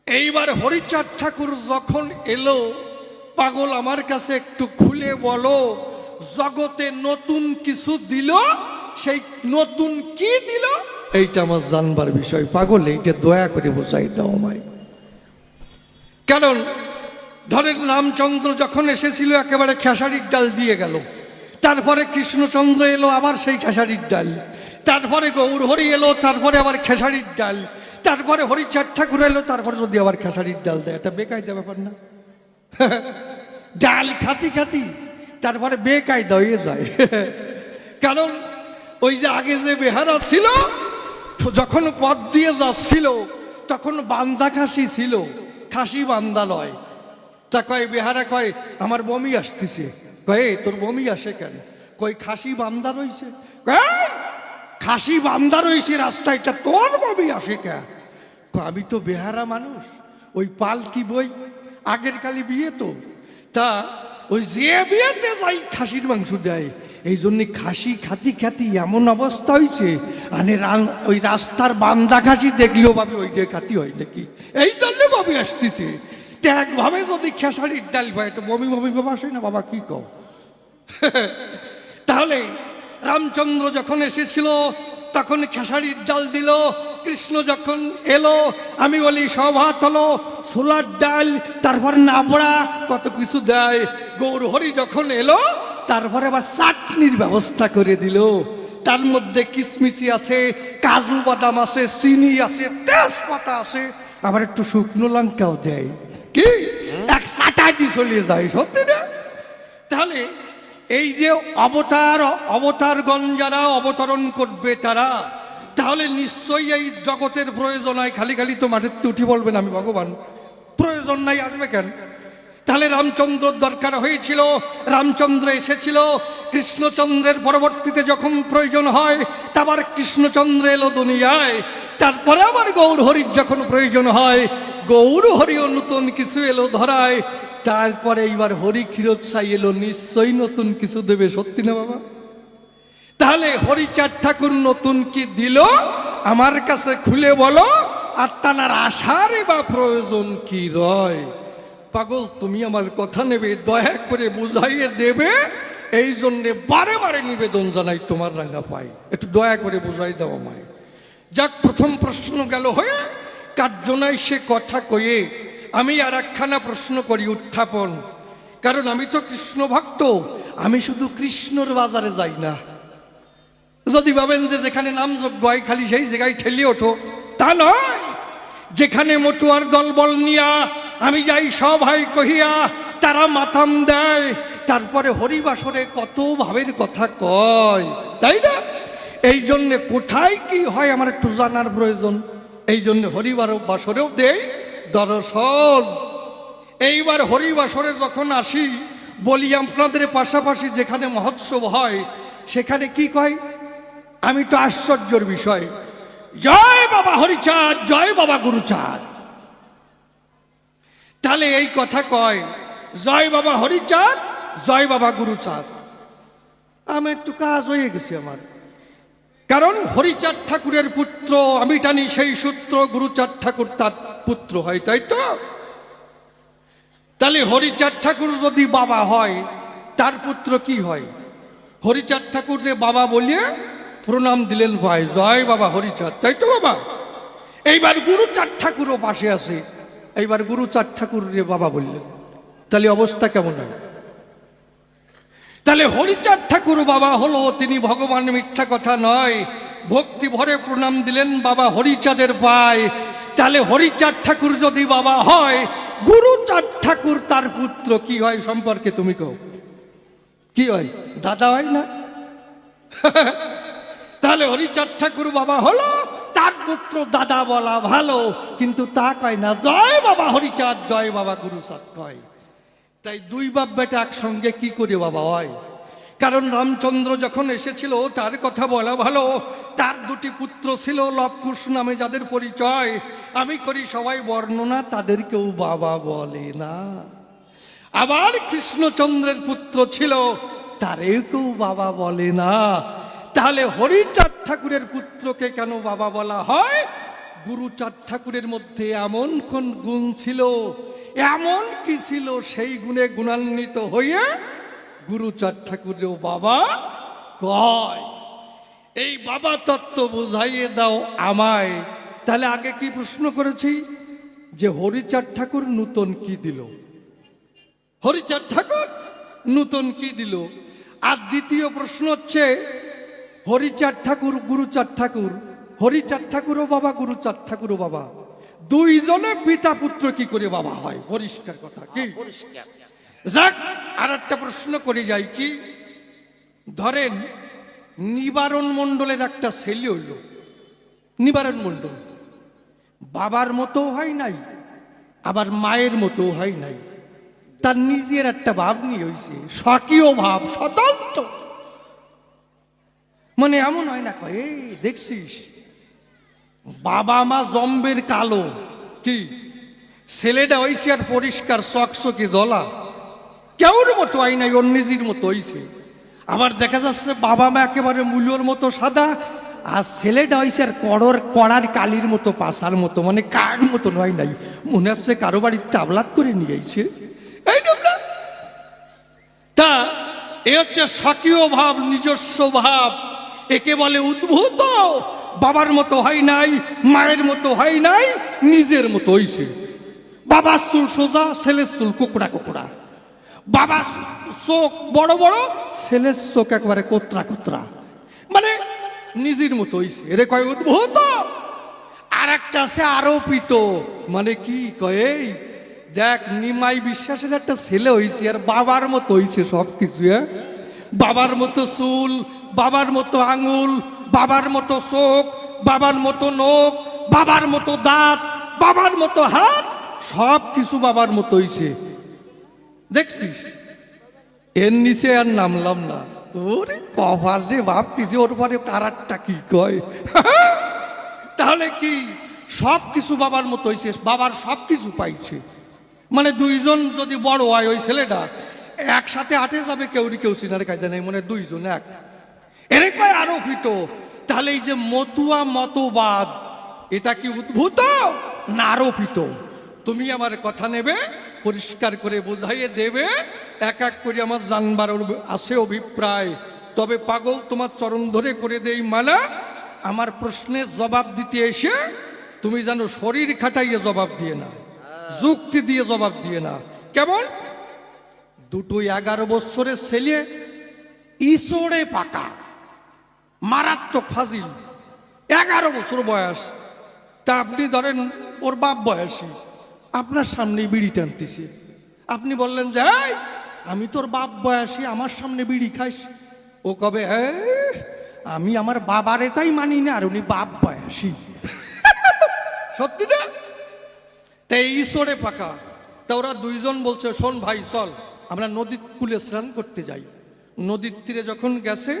এইবার হরিচাঁদ ঠাকুর যখন এলো, পাগল আমার কাছে একটু খুলে বলো, জগতে নতুন কিছু দিল, সেই নতুন কি দিল এইটা আমার জানবার বিষয়। পাগল এইটা দয়া করে বোঝাই দাও আমায়। কারণ ধরেন রামচন্দ্র যখন এসেছিল একেবারে খেসারির ডাল দিয়ে গেল, তারপরে কৃষ্ণচন্দ্র এলো আবার সেই খেসারির ডাল, তারপরে গৌর হরি এলো তারপরে আবার খেসারির ডাল, তারপরে হরিচাঁদ ঠাকুর এলো তারপরে যদি আবার খেসারির ডাল দেয়, এটা বেকায়দা ব্যাপার না? ডাল খাতি খাতি তারপরে বেকায়দা হয়ে যায়। কারণ ওই যে আগে যে বেহারা ছিল, যখন পথ দিয়ে যাচ্ছিল তখন বান্দা খাসি ছিল, খাসি বান্দা লয়। তা কয় বেহারা কয় আমার বমি আসতেছে, কয়ে তোর বমি আসে কেন? কই খাসি বান্দা রয়েছে, খাসি বান্দা রয়েছে রাস্তায়, তা তোর বমি আসে কেন? আমি তো বেহারা মানুষ, ওই পালকি বই আগের কালে বিয়ে তো, তা ওই যে বিয়েতে যাই খাসির মাংস দেয়, এই জন্য খাসি খাতি খাতি এমন অবস্থা হয়েছে, মানে ওই রাস্তার বান্দা খাসি দেখলেও ভাবি ওই দিয়ে খাতি হয় নাকি, এই দলে বমি আসতেছে। একভাবে যদি খেসারির ডাল হয় তো বমি বমি বাবা আসে না? বাবা কি কও? তাহলে রামচন্দ্র যখন এসেছিল তখন খেসারির ডাল দিল, কৃষ্ণ যখন এলো আমি বলি সব ভাত হলো, ছোলার ডাল, তারপর নাবড়া, কত কিছু দেয়। গৌর হরি যখন এলো তারপরে আবার চাটনির ব্যবস্থা করে দিল। তার মধ্যে কিশমিশি আছে, কাজু বাদাম আছে, চিনি আছে, তেজপাতা আছে, আবার একটু শুকনো লঙ্কাও দেয়। কি এক চাটাই দিয়ে চলে যায়, সত্যি না? তাহলে এই যে অবতারগণ যারা অবতরণ করবে তারা, তাহলে নিশ্চয়ই এই জগতের প্রয়োজন হয়। খালি খালি তো মাঠের উঠি বলবেন আমি ভগবান, প্রয়োজন নাই, আসবে কেন? তাহলে রামচন্দ্রর দরকার হয়েছিল, রামচন্দ্র এসেছিল। কৃষ্ণচন্দ্রের পরবর্তীতে যখন প্রয়োজন হয় তারপর কৃষ্ণচন্দ্র এলো দুনিয়ায়। তারপরে আবার গৌর হরির যখন প্রয়োজন হয় গৌর হরিও নতুন কিছু এলো ধরায়। তারপরে এইবার হরি ক্ষীরোদ সাই এলো, নিশ্চয়ই নতুন কিছু দেবে, সত্যি না বাবা? তাহলে হরিচাঁদ ঠাকুর নতুন কি দিল আমার কাছে খুলে বলো, আর তানার আশারে বা প্রয়োজন কি রয়? পাগল, তুমি আমার কথা নেবে, দয়া করে বুঝাইয়ে দেবে। এই জন্যে বারে বারে নিবেদন জানাই তোমার রাঙ্গা পাই, একটু দয়া করে বুঝাই দাও আমায়। যাক, প্রথম প্রশ্ন গেল হয়ে, কার্যনায় সে কথা কয়ে আমি আর একখানা প্রশ্ন করি উত্থাপন। কারণ আমি তো কৃষ্ণ ভক্ত, আমি শুধু কৃষ্ণর বাজারে যাই না। যদি ভাবেন যে যেখানে নাম যজ্ঞ হয় খালি সেই জায়গায় ঠেলিয়ে ওঠো, তা নয়। যেখানে মটুয়ার দলবল নিয়া আমি যাই সভায় কহিয়া তারা মাথাম দেয়, তারপরে হরিবাসরে কত ভাবের কথা কয়, তাই না? এই জন্যে কোথায় কি হয় আমার একটু জানার প্রয়োজন। এই জন্য হরিবাসরেও দেই দর্শন। এইবার হরিবাসরে যখন আসি বলি আপনাদের পাশাপাশি যেখানে মহোৎসব হয় সেখানে কি কয়, আমি তো আশ্চর্যের বিষয়, জয় বাবা হরিচাঁদ, জয় বাবা গুরুচাঁদ। তাহলে এই কথা কয়, জয় বাবা হরিচাঁদ, জয় বাবা গুরুচাঁদ। আমি একটু কাজ হয়ে গেছি আমার, কারণ হরিচাঁদ ঠাকুরের পুত্র আমি টানি সেই সূত্র, গুরুচাঁদ ঠাকুর তার পুত্র হয়, তাই তো? তাহলে হরিচাঁদ ঠাকুর যদি বাবা হয় তার পুত্র কি হয়? হরিচাঁদ ঠাকুরকে বাবা বলিয়ে প্রণাম দিলেন, ভাই জয় বাবা হরিচাঁদ, তাই তো বাবা? এইবার গুরুচাঁদ ঠাকুরও পাশে আছে, এইবার গুরুচাঁদ ঠাকুর রে বাবা বললেন, তাহলে অবস্থা কেমন হয়? তাহলে হরিচাঁদ ঠাকুর বাবা হলো, তিনি ভগবান, মিথ্যা কথা নয়। ভক্তি ভরে প্রণাম দিলেন বাবা হরিচাঁদের পায়। তাহলে হরিচাঁদ ঠাকুর যদি বাবা হয়, গুরুচাঁদ ঠাকুর তার পুত্র কি হয় সম্পর্কে তুমি কও, কি হয়? দাদা হয় না? তাহলে হরিচাঁদ ঠাকুর বাবা হলো, তার পুত্র দাদা বলা ভালো, কিন্তু তা কয় না জয় বাবা হরিচাঁদ, জয় বাবা গুরুচাঁদ কয়। তাই দুই বাপ বেটা একসঙ্গে কি করে বাবা হয়? কারণ রামচন্দ্র যখন এসেছিল তার কথা বলা ভালো, তার দুটি পুত্র ছিল লবকুশ নামে, যাদের পরিচয় আমি করি সবাই বর্ণনা, তাদের কেউ বাবা বলে না। আবার কৃষ্ণচন্দ্রের পুত্র ছিল, তারেও কেউ বাবা বলে না। তাহলে হরিচাঁদ ঠাকুরের পুত্রকে কেন বাবা বলা হয়? গুরুচাঁদ ঠাকুরের মধ্যে এমন কোন গুণ ছিল, এমন কি ছিল, সেই গুণে গুণান্বিত হয়ে গুরুচাঁদ ঠাকুরেও বাবা কয়। এই বাবা তত্ত্ব বুঝাইয়ে দাও আমায়। তাহলে আগে কি প্রশ্ন করেছি যে হরিচাঁদ ঠাকুর নূতন কি দিল? হরিচাঁদ ঠাকুর নূতন কি দিল? আর দ্বিতীয় প্রশ্ন হচ্ছে হরিচাঁদ ঠাকুর, গুরুচাঁদ ঠাকুর, হরিচাঁদ ঠাকুরও বাবা, গুরুচাঁদ ঠাকুরও বাবা, দুইজনে পিতা পুত্র কি করে বাবা হয়? পরিষ্কার কথা কি? যাক, আর একটা প্রশ্ন করে যাই কি, ধরেন নিবারণ মণ্ডলের একটা ছেলে হইল, নিবারণ মণ্ডল বাবার মতো হয় নাই, আবার মায়ের মতো হয় নাই, তার নিজের একটা ভাব নিয়ে হয়েছে, স্বকীয় ভাব, স্বতন্ত্র। মানে এমন হয় না, এই দেখছিস বাবা মা জম্বের কালো, কি ছেলেটা হয়েছে আর পরিষ্কার চকচকে দলা, কেউর মতো হয় নাই, ওর নিজের মতো হয়েছে। আবার দেখা যাচ্ছে বাবা মা একেবারে মূল্যর মতো সাদা, আর ছেলেটা হয়েছে আর কড়ার কালির মতো, পাশার মতো, মানে কার মতো নয় নাই, মনে হচ্ছে কারো বাড়ির তাবলাত করে নিয়ে আইছে। এই তা এ হচ্ছে স্বকীয় ভাব, নিজস্ব ভাব, একে বলে উদ্ভূত। বাবার মতো হয় নাই, মায়ের মতো হয় নাই, নিজের মতো হইছে। বাবার চুল সোজা, ছেলের চুল কোকড়া কোকড়া। বাবার চোখ বড় বড়, ছেলের চোখ একবারে কোতরা কোতরা, মানে নিজের মতো হইছে। এরে কয় উদ্ভূত। আর একটা আছে আরোপিত, মানে কি কয়, এই দেখ নিমাই বিশ্বাসের একটা ছেলে হইছে আর বাবার মতো হইছে সব কিছু। হ্যাঁ, বাবার মতো চুল, বাবার মতো আঙুল, বাবার মতো চোখ, বাবার মতো নখ, বাবার মতো দাঁত, বাবার মতো হাত, সব কিছু বাবার মতো হইছে। দেখছিস? এর নিচে আর নামলাম না। ওরে কপাল রে, ভাবতেছি ওর পরে কারারটা কি কয়। তাহলে কি সব কিছু বাবার মতো হইছে, বাবার সব কিছু পাইছে। মানে দুইজন যদি বড় হয়, ওই ছেলেটা একসাথে আটে যাবে, কেউ সিনারে কায়দা নেই, মানে দুইজন এক। এরে কয় আরোপিত। তাহলে এই যে মতুয়া মতবাদ, এটা কি উদ্ভূত না আরোপিত? তুমি আমার কথা নেবে, পরিষ্কার করে বোঝাইয়ে দেবে, এক এক করে আমার জানবার আছে অভিপ্রায়। তবে পাগল তোমার চরণ ধরে করে দেই মালা, আমার প্রশ্নের জবাব দিতে এসে তুমি জানো শরীর খাটাইয়ে জবাব দিয়ে না, যুক্তি দিয়ে জবাব দিয়ে না। কেমন? দুটো 11 বছরের ছেলে, ইসড়ে পাকা, মারাত্মক ফাজিল, 11 বছর বয়স। তা আপনি ধরেন ওর বাপ বয়সী, আপনার সামনে বিড়ি টানতেছে। আপনি বললেন যে এই, আমি তোর বাপ বয়সী, আমার সামনে বিড়ি খাইস। ও কবে, আমি আমার বাবারে তাই মানি না, আর উনি বাপ বয়সী। সত্যি না? তাই ঈশ্বরে পাকা। তা ওরা দুইজন বলছে, শোন ভাই চল আমরা নদীর কূলে স্নান করতে যাই। নদীর তীরে যখন গেছে,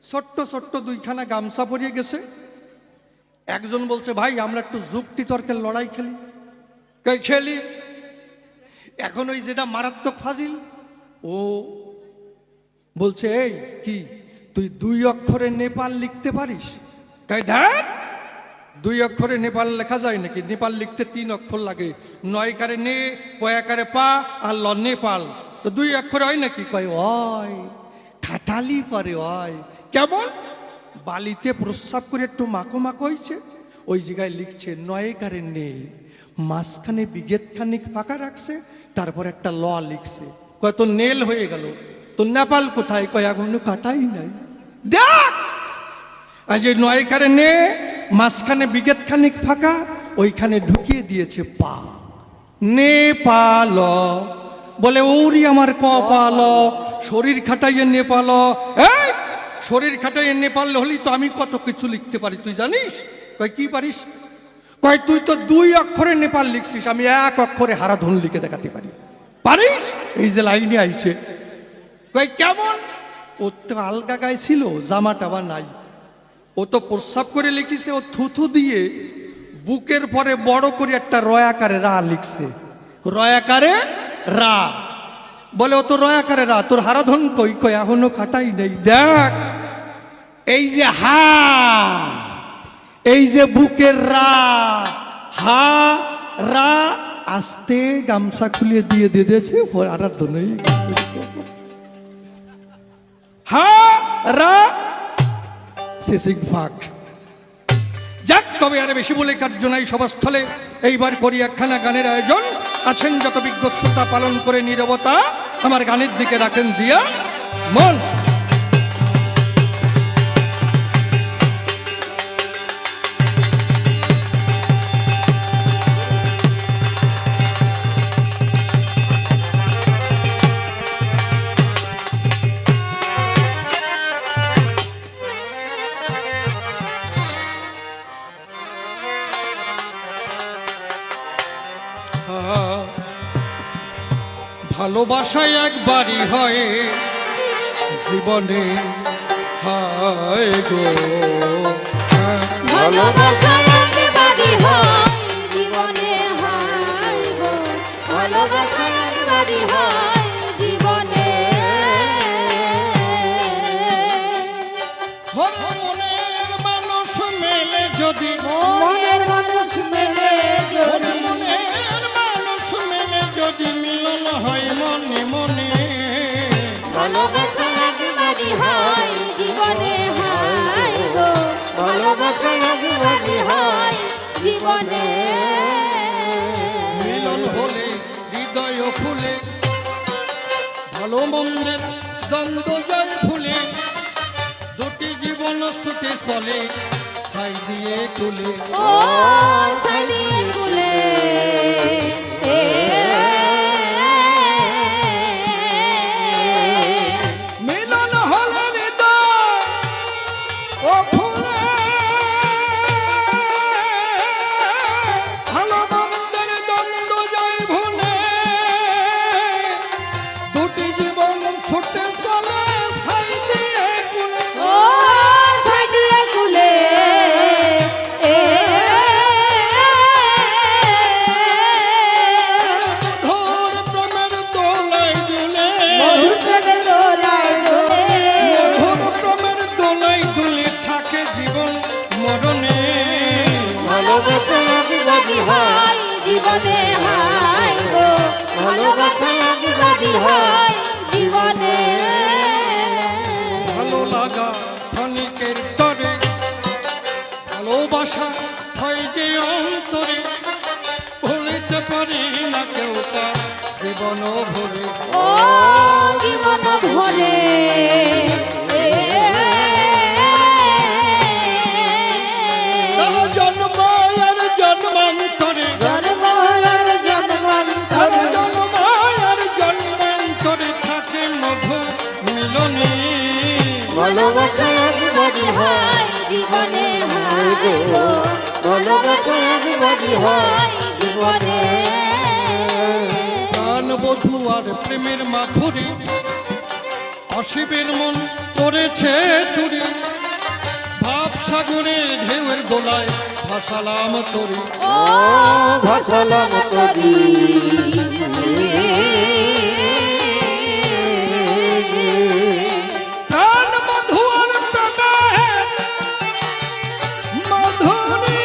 ছোট্ট ছোট্ট দুইখানা গামছা পরিয়ে গেছে। একজন বলছে, ভাই আমরা একটু যুক্তি তর্কের লড়াই খেলি। কই খেলি। এখন ওই যেটা মারাত্মক ফাজিল, ও বলছে, এই কি তুই 2 অক্ষরে নেপাল লিখতে পারিস? তাই দেখ, 2 অক্ষরে নেপাল লেখা যায় নাকি? নেপাল লিখতে 3 অক্ষর লাগে, 9 কারে নে, পয়াকারে পা, আর ল নেপাল। তো 2 অক্ষরে হয় নাকি? কয় হয়, ঠাটালি করে হয়। কেমন? বালিতে প্রস্রাব করে একটু মাখো মাখো হয়েছে, ওই জায়গায় লিখছে 9 কারে নে, মাঝখানে বিগেত খানিক ফাঁকা রাখছে, তারপর একটা ল লিখছে। কয় তো নেল হয়ে গেল, তো নেপাল কোথায়? কয় এখনো কাটাই নাই। দেখ, আজ এই 9 কারে নে, মাঝখানে বিগেত খানিক ফাঁকা, ওইখানে ঢুকিয়ে দিয়েছে পা, নেপাল। বলে ওরি আমার কপাল, শরীর খাটাইয়ে নেপাল। এই শরীর খাটাইয়ে নেপাল হলি তো আমি কত কিছু লিখতে পারি, তুই জানিস? কয় কি পারিস? কয় তুই তো 2 অক্ষরে নেপাল লিখছিস, আমি 1 অক্ষরে হারাধন লিখে দেখাতে পারি। পারিস? এই যে লাইনে আইছে। কয় কেমন? ও তো আলগা গায়ে ছিল, জামা টামা নাই, ও তো প্রস্রাব করে লিখিছে, ও থুথু দিয়ে বুকের পরে বড় করে একটা রয়াকারে রা লিখছে, রয়াকারে রা। বলে ও তো রয়াকারে রা, তোর হারাধন কই? কই এখনো কাটাই নেই। দেখ, এই যে হা, এই যে বুকের রা, হা রা, আস্তে গামছা খুলিয়ে দিয়ে দিয়েছে, হারাধন হয়ে গেছে। হা রা শেষিক ভাগ। যাক, তবে আরে বেশি বলে কার্য নাই সভাস্থলে। এইবার করি একখানা গানের আয়োজন। আছেন যত বিজ্ঞ শ্রোতা, পালন করে নীরবতা, আমার গানের দিকে রাখেন দিয়া মন। ভালোবাসায় একবারই হয় জীবনে, হায় গো ভালোবাসা একবারই হয় জীবনে, হায় গো ভালোবাসা একবারই হয় জীবনে। মনের মানুষ মেলে যদি, মনের মানুষ মেলে যদি, মনের মানুষ মেলে যদি মিলন হয় মনে মনে। ভালোবাসা একবারই হয় জীবনে, হায় গো ভালোবাসা ভালোবাসায় জীবনে হয় জীবনে মিলন হলে হৃদয় ফুলে, ভালো মন্দের দ্বন্দ্ব জয় ভুলে, দুটি জীবন ছুটে চলে ছাই দিয়ে তুলে। ও সাইদিয়ে কুলে মিলন হলে হৃদয় ও ফুলে, ভালো মন্দের দ্বন্দ্ব জয় ভুলে, দুটি জীবন ছুটে চলে ছাই দিয়ে তুলে। ও সাইদিয়ে কুলে মধুর প্রেমের দোলায় দুলে, মধুর প্রেমের দোলায় দোলে মধুর প্রেমের দোলায় দুলে থাকে জীবন মরণে। ভালোবাসায় জীবনে হয় জীবনে হয় গো ভালোবাসায় জীবনে হয় জীবনে ভালো লাগা ক্ষণিকের তরে, ভালোবাসা হয় যে অন্তরে, ভুলিতে পারি না কেউ তা জীবন ভরে। ও জীবন ভরে তারা জন্ম আর জন্মান্তরে, জন্ম আর জন্মান্তরে তারা জন্ম আর জন্মান্তরে থাকে মধু মিলনে। ভালোবাসায় জীবনে হয় জীবনে হয় গো ভালোবাসায় জীবনে হয় জীবনে প্রাণ বধূ আর প্রেমের মাধুরী, অশিবের মন করেছে চুরি, ভাব সাগরে ঢেউয়ের দোলায় ভাসালাম তরি। ও ভাসালাম করি প্রাণ বধূ আর প্রেমের মাধুরী,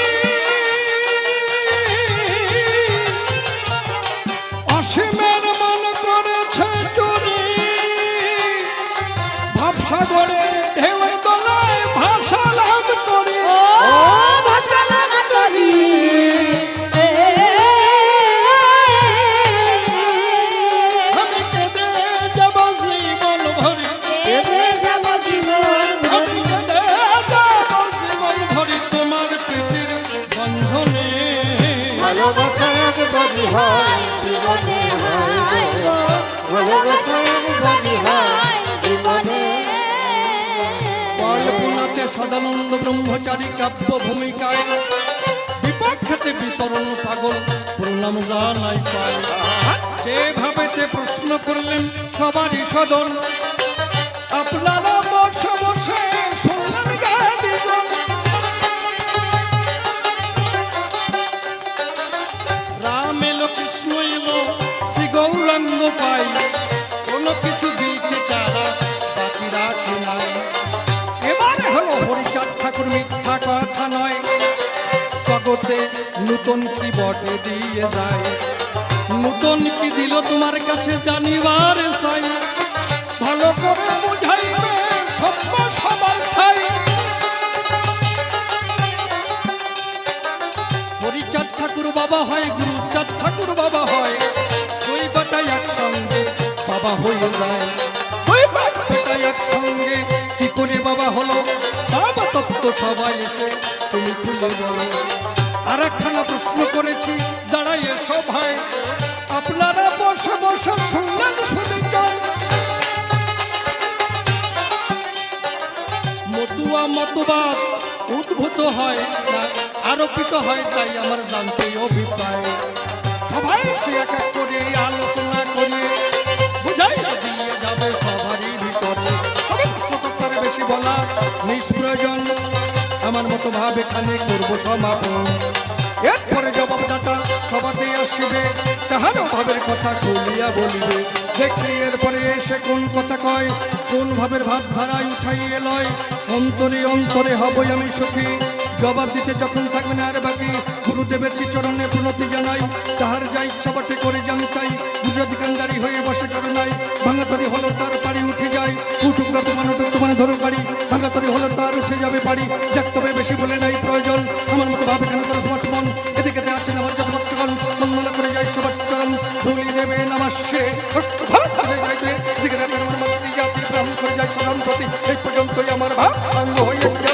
অসীমের মন করেছে চুরি, ভাব সাগরে ঢেউয়ের দোলায় ভাসালাম তরি। ও ভাসালাম করি আমি কেঁদে যাব জীবন ভরি, কেঁদে যাব জীবন আমি কেঁদে যাব জীবন ভরি তোমার প্রীতির বন্ধনে। ভালোবাসায় জীবনে হয় জীবনে হয় গো ভালোবাসায় জীবনে হয় জীবনে কল্পনাতে সদানন্দ ব্রহ্মচারী কাব্য ভূমিকায়, বিপক্ষেতে বিচরণ পাগল প্রণাম জানাই পায়। যেভাবেতে প্রশ্ন করলেন সবারই সদন, আপনারা বসে বসে শুনলেন গান। রাম এলো কৃষ্ণ এলো শ্রী গৌরাঙ্গ পাই, কোনো কিছু দিলকে তারা বাকি রাখে নাই। এবারে হলো হরিচাঁদ ঠাকুর মিথ্যা কথা নয়, জগতে নূতন কি বটে দিয়ে যায়, নূতন কি দিল তোমার কাছে জানিবার চাই, ভালো করে বুঝাইবে সভ্য সবার ঠাই। হরিচাঁদ ঠাকুর বাবা হয়, গুরুচাঁদ ঠাকুর বাবা হয়, দুই বেটাই একসঙ্গে বাবা হয়ে যায়। দুই বেটাই একসঙ্গে কি করে বাবা হলো, বাবা তত্ত্ব সবাই এসে তুমি খুলে বলো। আর একখানা প্রশ্ন করেছি দাঁড়াইয়ে সভায়, আপনারা বসে বসে শুনলেন শুনে যান। মতুয়া মতবাদ উদ্ভূত হয় না আরোপিত হয়, তাই আমার জানতে অভিপ্রায়। সবাই সে এক এক করে আলোচনা করে বুঝাই দিয়ে যাবে সবারই ভিতরে, তবে সততার বেশি বলা নিষ্প্রয়োজন। আমার মতো ভাব এখানে করবো সমাপন, এরপরে জবাবদাতা সবাতে আসিবে, তাহারও ভাবের কথা খুলিয়া বলিবে। দেখি এরপরে এসে কোন কথা কয়, কোন ভাবের ভাব ধারায় উঠাইয়ে লয়। অন্তরে অন্তরে হবই আমি সুখী, জবাব দিতে যখন থাকবে না আর বাকি। গুরুদেবের চরণে প্রণতি জানাই, তাহার যা ইচ্ছা বটে করে জানতাই। গুজরাতিকান্দারি হয়ে বসে করুণাই, ভাঙাতরি হলো তার পাড়ি উঠে যায়। উঠুকরা তোমার উঠুক তোমার ধরো গাড়ি, ভাঙাতরি হলো তার উঠে যাবে পাড়ি। যাক তবে বেশি বলে নাই কেশবচ্চরম ধুলি দেবে নমস্যে অষ্টভাগ চলে যাইবে দিকে রাতের আমার মাতৃজাতি প্রাণ করে যায় সরম প্রতি এই পর্যন্তই আমার ভাব সাঙ্গ হয়ে